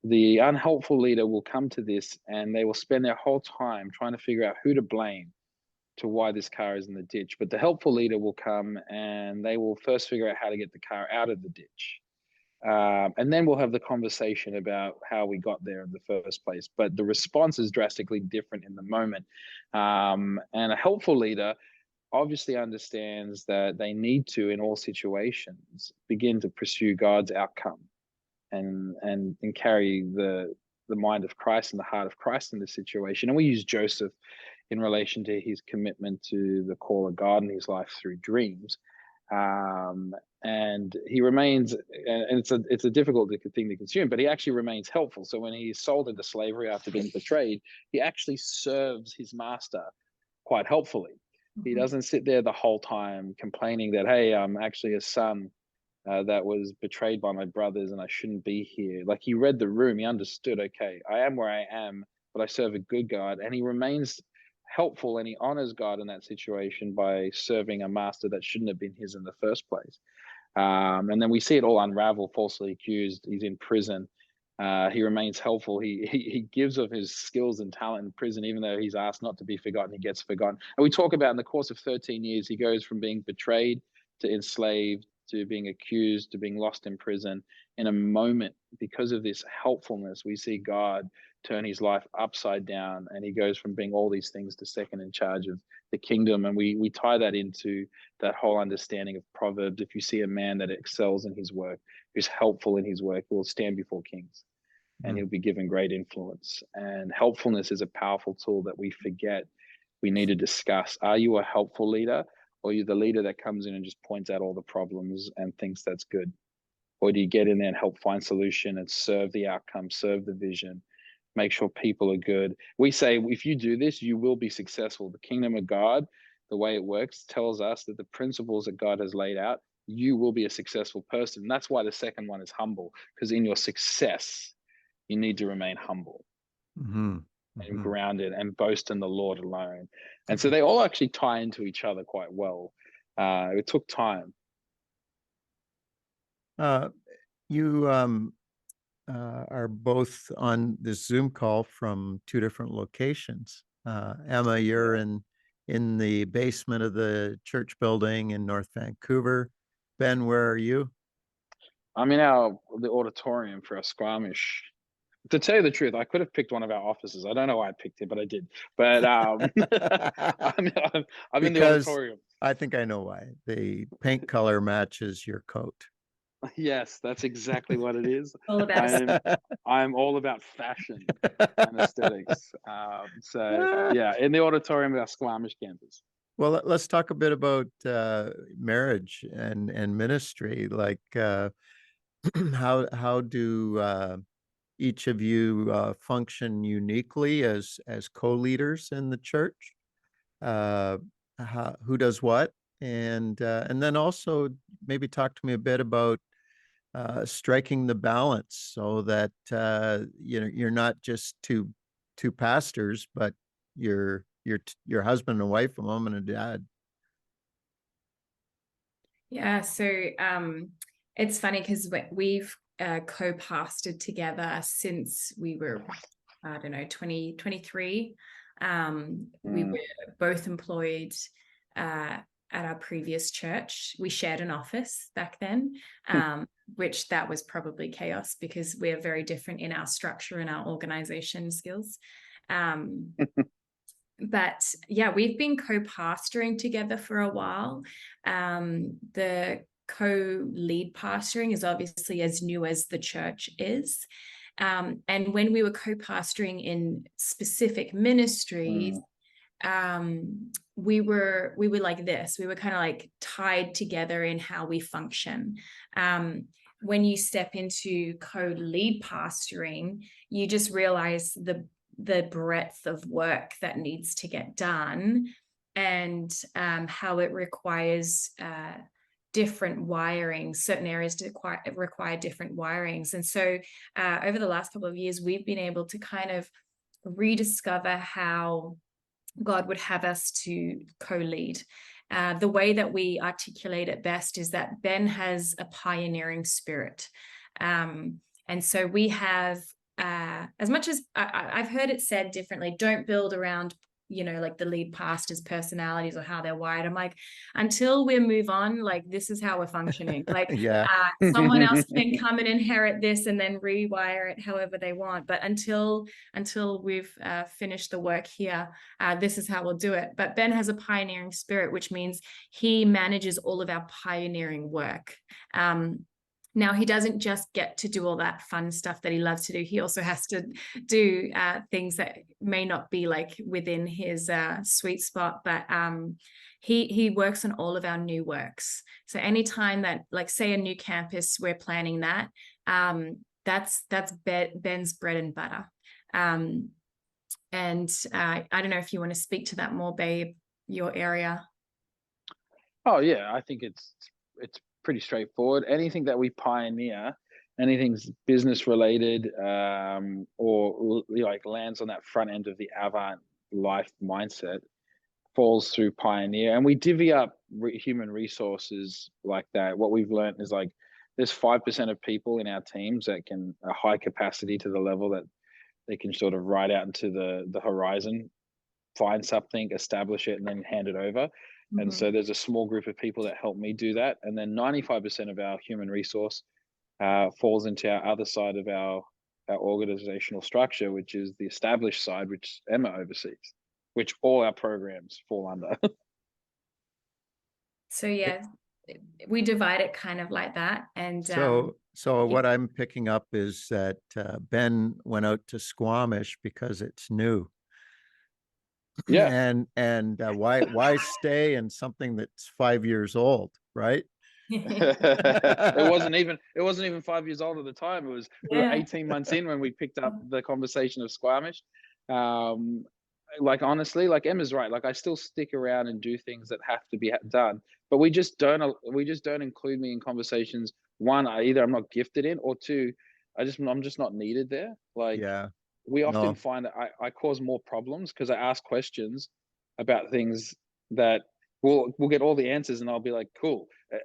The unhelpful leader will come to this and they will spend their whole time trying to figure out who to blame to why this car is in the ditch. But the helpful leader will come and they will first figure out how to get the car out of the ditch. And then we'll have the conversation about how we got there in the first place. But the response is drastically different in the moment. And a helpful leader obviously understands that they need to, in all situations, begin to pursue God's outcome and carry the mind of Christ and the heart of Christ in this situation. And we use Joseph in relation to his commitment to the call of God in his life through dreams. And he remains, and it's a difficult thing to consume, but he actually remains helpful. So when he's sold into slavery after being betrayed, he actually serves his master quite helpfully. He doesn't sit there the whole time complaining that, hey, I'm actually a son that was betrayed by my brothers and I shouldn't be here. Like, he read the room, he understood, okay, I am where I am, but I serve a good God. And he remains helpful and he honors God in that situation by serving a master that shouldn't have been his in the first place. And then we see it all unravel, falsely accused. He's in prison. He remains helpful. He gives of his skills and talent in prison, even though he's asked not to be forgotten, he gets forgotten. And we talk about in the course of 13 years, he goes from being betrayed to enslaved to being accused to being lost in prison in a moment. Because of this helpfulness, we see God turn his life upside down, and he goes from being all these things to second in charge of the kingdom. And we tie that into that whole understanding of Proverbs. If you see a man that excels in his work, who's helpful in his work, will stand before kings and he'll be given great influence. And helpfulness is a powerful tool that we forget we need to discuss. Are you a helpful leader, or are you the leader that comes in and just points out all the problems and thinks that's good? Or do you get in there and help find solution and serve the outcome, serve the vision, make sure people are good? We say, if you do this, you will be successful. The kingdom of God, the way it works, tells us that the principles that God has laid out, you will be a successful person. And that's why the second one is humble, because in your success, you need to remain humble and grounded and boast in the Lord alone. And so they all actually tie into each other quite well. It took time. You are both on this Zoom call from two different locations. Emma, you're in the basement of the church building in North Vancouver. Ben, where are you? I'm in the auditorium for our Squamish. To tell you the truth, I could have picked one of our offices. I don't know why I picked it, but I did. But I'm in the auditorium. I think I know why. The paint color matches your coat. Yes, that's exactly what it is. All about I'm all about fashion and aesthetics. So yeah, in the auditorium of our Squamish campus. Well, let's talk a bit about marriage and ministry. Like, how do each of you function uniquely as co-leaders in the church? Who does what? And then also maybe talk to me a bit about striking the balance so that you're not just two pastors, but you're husband and wife, a mom and a dad. Yeah, so it's funny because we've co-pastored together since we were, I don't know, 2023. We were both employed at our previous church. We shared an office back then, which that was probably chaos because we're very different in our structure and our organization skills. But yeah, we've been co-pastoring together for a while. The co-lead pastoring is obviously as new as the church is. And when we were co-pastoring in specific ministries, we were like this. We were kind of like tied together in how we function. when you step into co-lead pastoring, you just realize the breadth of work that needs to get done, and how it requires different wirings. Certain areas require different wirings. And so over the last couple of years, we've been able to kind of rediscover how God would have us to co-lead. The way that we articulate it best is that Ben has a pioneering spirit. And so we have, as much as I've heard it said differently, don't build around, like the lead pastor's personalities or how they're wired. I'm like, until we move on, like, this is how we're functioning. Like, Yeah. someone else can come and inherit this and then rewire it however they want. But until we've finished the work here, this is how we'll do it. But Ben has a pioneering spirit, which means he manages all of our pioneering work. Now, he doesn't just get to do all that fun stuff that he loves to do. He also has to do things that may not be like within his sweet spot, but he works on all of our new works. So anytime that, like, say, a new campus, we're planning that, that's Ben's bread and butter. And I don't know if you want to speak to that more, babe, your area. Oh yeah, I think it's pretty straightforward. Anything that we pioneer, anything's business related, or like lands on that front end of the Avant Life mindset, falls through pioneer. And we divvy up human resources like that. What we've learned is, like, there's 5% of people in our teams that can a high capacity to the level that they can sort of ride out into the horizon, find something, establish it, and then hand it over. And so there's a small group of people that help me do that. And then 95% of our human resource falls into our other side of our organizational structure, which is the established side, which Emma oversees, which all our programs fall under. So yeah, we divide it kind of like that. And So what I'm picking up is that Ben went out to Squamish because it's new. Yeah. And why stay in something that's 5 years old, right? It wasn't even 5 years old at the time. We were 18 months in when we picked up the conversation of Squamish. Like, honestly, like, Emma's right. Like, I still stick around and do things that have to be done, but we just don't include me in conversations. One, either I'm not gifted in, or two, I'm just not needed there. Like, Yeah. we often No. find that I cause more problems because I ask questions about things that we'll get all the answers, and I'll be like, cool. I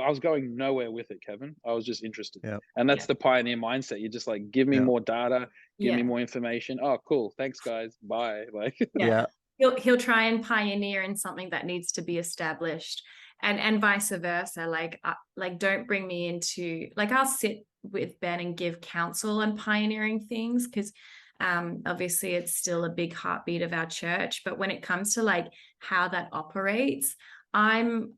was going nowhere with it, Kevin. I was just interested. Yeah. And that's the pioneer mindset. You're just like, give me more data, give me more information. Oh, cool. Thanks, guys. Bye. Like, Yeah. He'll try and pioneer in something that needs to be established, and vice versa. Like don't bring me into, like, I'll sit with Ben and give counsel on pioneering things, because obviously it's still a big heartbeat of our church. But when it comes to, like, how that operates, I'm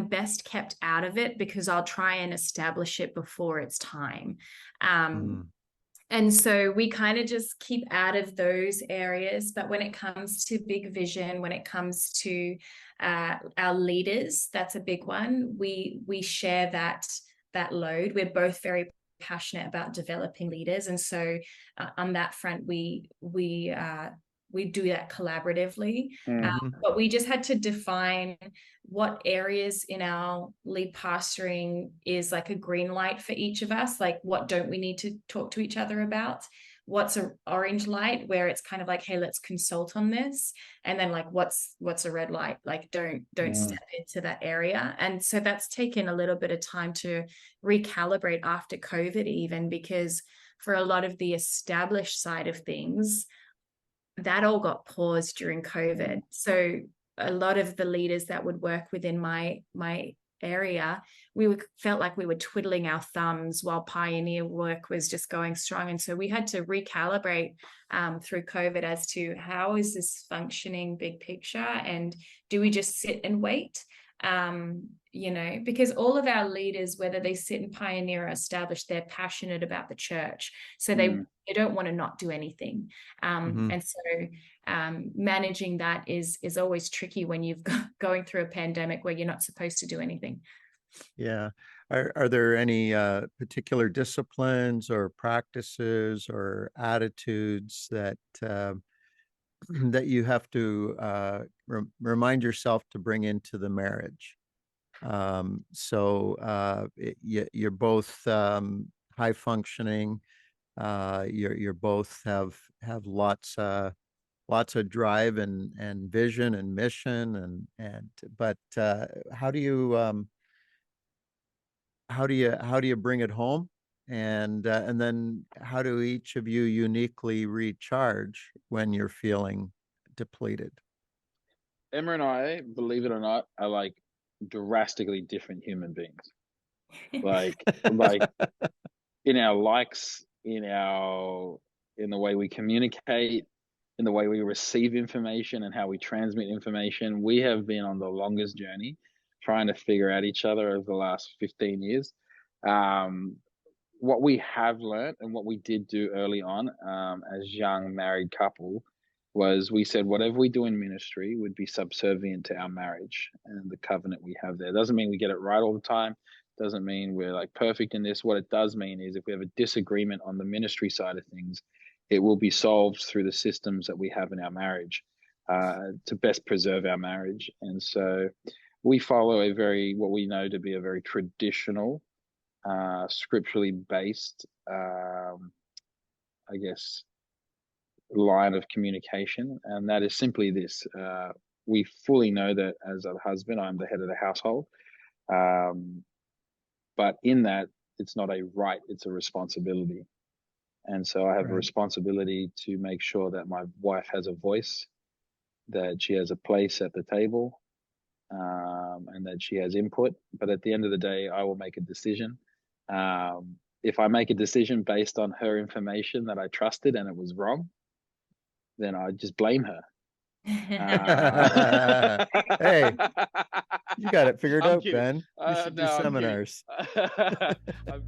best kept out of it, because I'll try and establish it before it's time. And so we kind of just keep out of those areas. But when it comes to big vision, when it comes to our leaders, that's a big one. We share that load. We're both very passionate about developing leaders, and so on that front, we do that collaboratively. But we just had to define what areas in our lead pastoring is like a green light for each of us. Like, what don't we need to talk to each other about? What's an orange light where it's kind of like, hey, let's consult on this. And then, like, what's a red light? Like, don't step into that area. And so that's taken a little bit of time to recalibrate after COVID, even, because for a lot of the established side of things, that all got paused during COVID. So a lot of the leaders that would work within my area, felt like we were twiddling our thumbs while pioneer work was just going strong. And so we had to recalibrate through COVID as to how is this functioning big picture, and do we just sit and wait? Because all of our leaders, whether they sit in pioneer or established, they're passionate about the church. So they don't want to not do anything. And so managing that is always tricky when you've going through a pandemic where you're not supposed to do anything. Yeah. Are there any particular disciplines or practices or attitudes that that you have to remind yourself to bring into the marriage? You're both high functioning. You're both have lots of drive and vision and mission and but how do you bring it home? And then how do each of you uniquely recharge when you're feeling depleted? Emma and I, believe it or not, are like drastically different human beings. Like in our likes, in the way we communicate, in the way we receive information and how we transmit information. We have been on the longest journey trying to figure out each other over the last 15 years. Um, what we have learned and what we did do early on, as young married couple, was we said whatever we do in ministry would be subservient to our marriage and the covenant we have there. Doesn't mean we get it right all the time. Doesn't mean we're like perfect in this. What it does mean is if we have a disagreement on the ministry side of things, it will be solved through the systems that we have in our marriage to best preserve our marriage. And so we follow what we know to be a very traditional, scripturally based, I guess, line of communication, and that is simply this: we fully know that as a husband, I'm the head of the household, but in that, it's not a right; it's a responsibility. And so I have a Right. responsibility to make sure that my wife has a voice, that she has a place at the table, and that she has input. But at the end of the day, I will make a decision. If I make a decision based on her information that I trusted and it was wrong, then I just blame her. Hey, you got it figured I'm out, kidding. Ben. You should do No, I'm kidding. seminars. I'm kidding.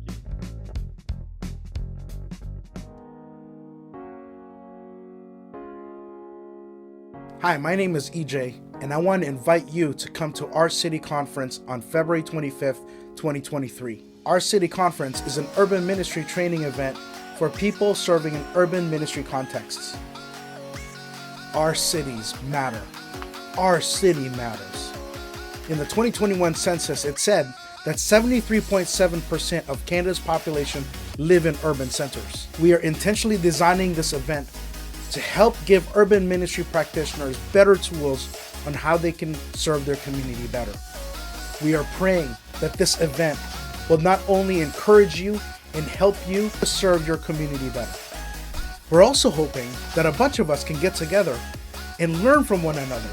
Hi, my name is EJ, and I want to invite you to come to our city conference on February 25th, 2023. Our city conference is an urban ministry training event for people serving in urban ministry contexts. Our cities matter. Our city matters. In the 2021 census, it said that 73.7% of Canada's population live in urban centers. We are intentionally designing this event to help give urban ministry practitioners better tools on how they can serve their community better. We are praying that this event will not only encourage you and help you to serve your community better. We're also hoping that a bunch of us can get together and learn from one another.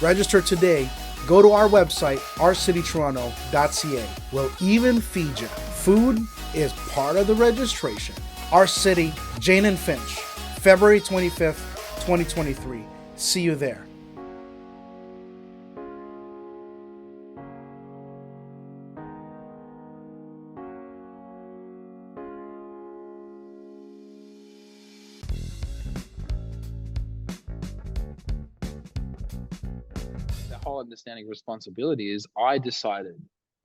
Register today. Go to our website, ourcitytoronto.ca. We'll even feed you. Food is part of the registration. Our City, Jane and Finch, February 25th, 2023. See you there. The whole understanding of responsibility is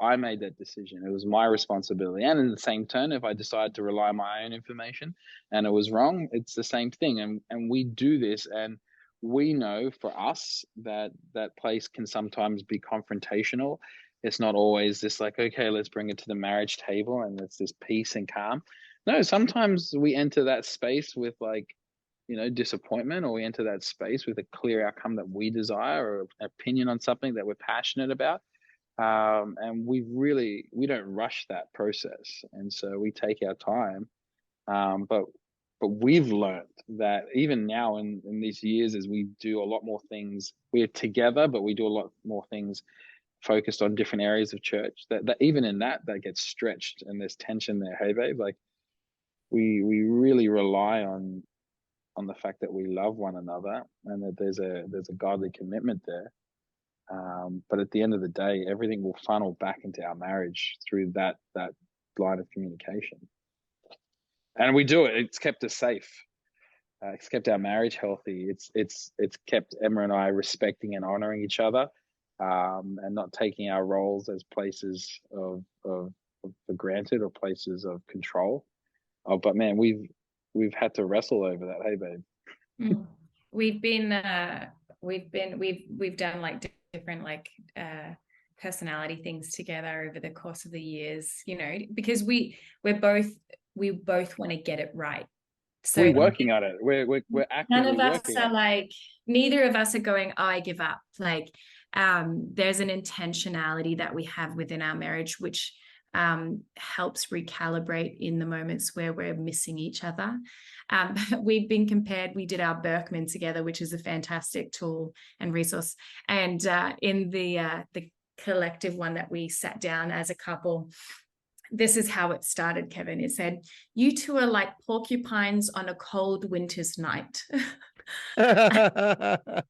I made that decision. It was my responsibility. And in the same turn, if I decide to rely on my own information and it was wrong, it's the same thing. And we do this, and we know for us that that place can sometimes be confrontational. It's not always this like, okay, let's bring it to the marriage table and it's this peace and calm. No, sometimes we enter that space with like, disappointment, or we enter that space with a clear outcome that we desire or an opinion on something that we're passionate about. And we don't rush that process. And so we take our time. But we've learned that even now in these years, as we do a lot more things, we're together, but we do a lot more things focused on different areas of church, that even in that gets stretched and there's tension there. Hey, babe, like we really rely on the fact that we love one another and that there's a godly commitment there. But at the end of the day, everything will funnel back into our marriage through that line of communication. And we do it. It's kept us safe. It's kept our marriage healthy. It's kept Emma and I respecting and honoring each other. and not taking our roles as places of for granted or places of control. Oh, but man, we've had to wrestle over that. Hey, babe. Mm. We've done like different like personality things together over the course of the years, you know, because we both want to get it right. So We're working on it. We're none actively of us working are on it. like, neither of us are going, oh, I give up. Like, there's an intentionality that we have within our marriage, which helps recalibrate in the moments where we're missing each other. We've been compared, we did our Berkman together, which is a fantastic tool and resource. And in the collective one that we sat down as a couple, this is how it started, Kevin. It said, you two are like porcupines on a cold winter's night. And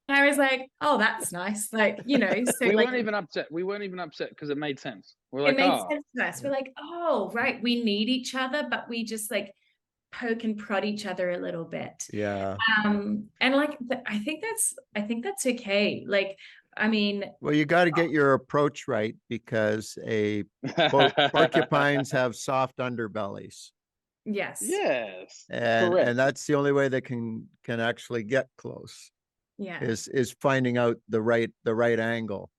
I was like, oh, that's nice. Like, you know, so We like, weren't even upset. We weren't even upset because it made sense. We're it like, made oh, sense to us. We're like, oh, right, we need each other, but we just like poke and prod each other a little bit. Yeah. And like, I think that's okay. Like, I mean, Well, you got to get your approach right, because porcupines have soft underbellies, yes, yes, and correct. that's the only way they can actually get close, yeah, is finding out the right angle,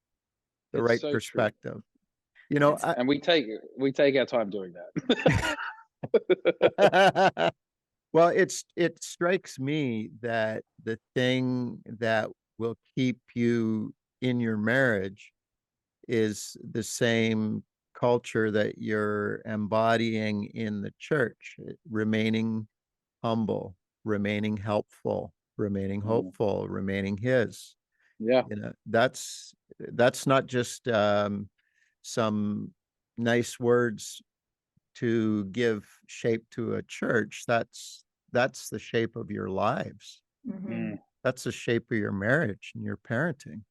the It's right so true. perspective. You know, And we take our time doing that. well, it strikes me that the thing that will keep you in your marriage is the same culture that you're embodying in the church, remaining humble, remaining helpful, remaining hopeful, remaining his. Yeah. You know, that's not just some nice words to give shape to a church. That's the shape of your lives. mm-hmm. That's the shape of your marriage and your parenting.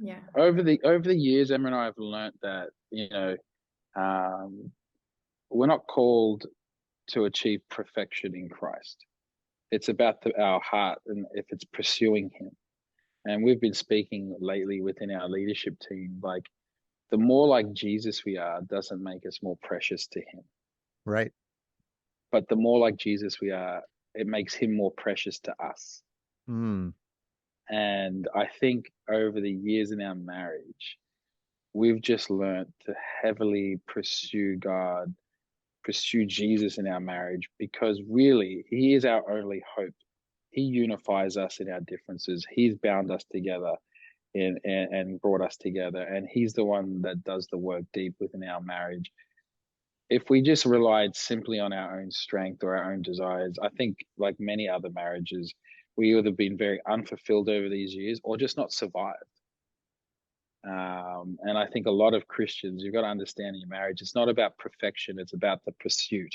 Yeah. Over the years, Emma and I have learned that, you know, we're not called to achieve perfection in Christ. It's about our heart, and if it's pursuing Him. And we've been speaking lately within our leadership team, like, the more like Jesus we are, doesn't make us more precious to Him. Right. But the more like Jesus we are, it makes Him more precious to us. Mm. And I think over the years in our marriage, we've just learned to heavily pursue God, pursue Jesus in our marriage, because really He is our only hope. He unifies us in our differences. He's bound us together and brought us together. And He's the one that does the work deep within our marriage. If we just relied simply on our own strength or our own desires, I think, like many other marriages, we either been very unfulfilled over these years or just not survived. And I think a lot of Christians, you've got to understand in your marriage, it's not about perfection, it's about the pursuit.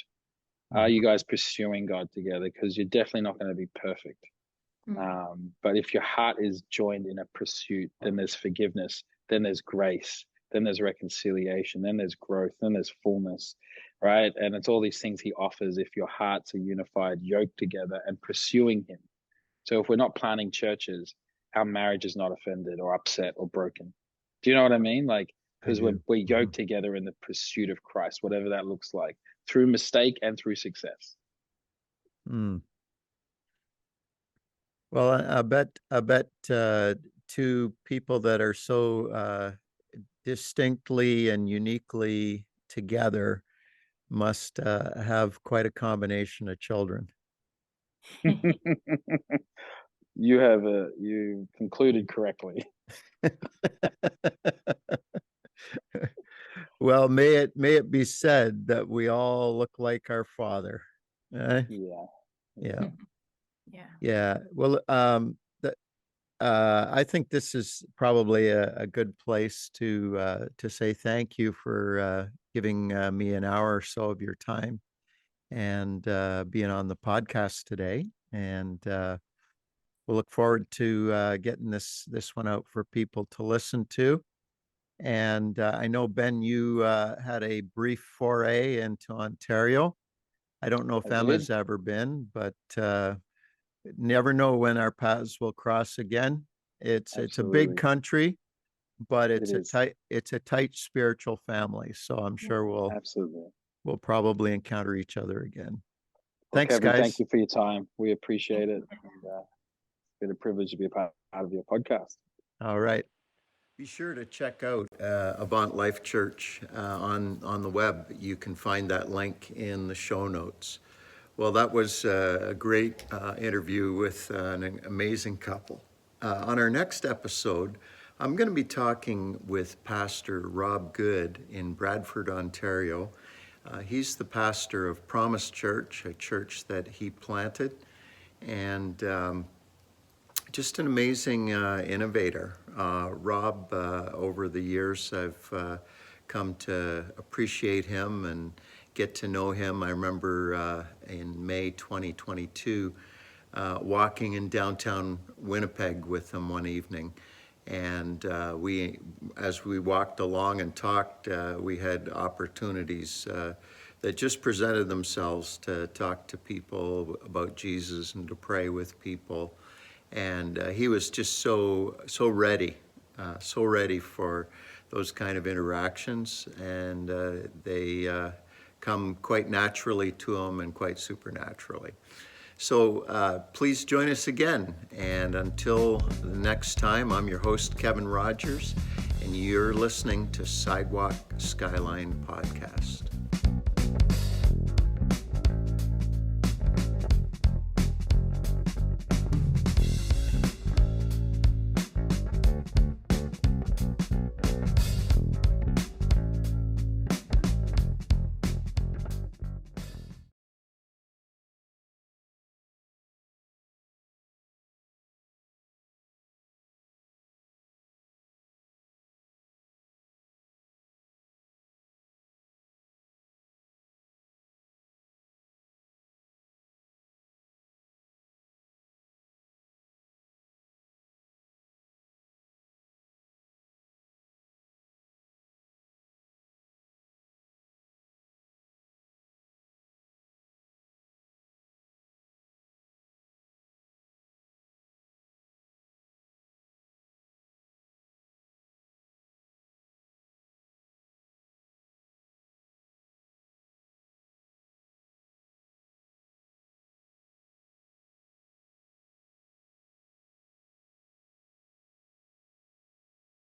Are you guys pursuing God together? Because you're definitely not going to be perfect. But if your heart is joined in a pursuit, then there's forgiveness, then there's grace, then there's reconciliation, then there's growth, then there's fullness, right? And it's all these things He offers if your hearts are unified, yoked together, and pursuing Him. So if we're not planning churches, our marriage is not offended or upset or broken. Do you know what I mean? Like, because we're yoked together in the pursuit of Christ, whatever that looks like, through mistake and through success. Mm. Well, I bet two people that are so distinctly and uniquely together must have quite a combination of children. You concluded correctly. Well, may it be said that we all look like our Father. Yeah. Yeah. Yeah. Yeah. Well, I think this is probably a good place to say thank you for giving me an hour or so of your time and being on the podcast today. And we'll look forward to getting this one out for people to listen to. And I know, Ben, you had a brief foray into Ontario. I don't know if Emma's ever been, but never know when our paths will cross again. It's a Absolutely. big country, but It is. it's a tight spiritual family. So I'm sure Absolutely. we'll probably encounter each other again. Well, Thanks, Kevin, guys. thank you for your time. We appreciate it. And, it's been a privilege to be a part of your podcast. All right. Be sure to check out Avant Life Church on the web. You can find that link in the show notes. Well, that was a great interview with an amazing couple. On our next episode, I'm going to be talking with Pastor Rob Good in Bradford, Ontario. He's the pastor of Promise Church, a church that he planted, and just an amazing innovator. Rob, over the years, I've come to appreciate him and get to know him. I remember in May 2022, walking in downtown Winnipeg with him one evening. And as we walked along and talked, we had opportunities that just presented themselves to talk to people about Jesus and to pray with people. And he was just so ready for those kind of interactions. And they come quite naturally to him and quite supernaturally. So please join us again. And until the next time, I'm your host, Kevin Rogers, and you're listening to Sidewalk Skyline Podcast.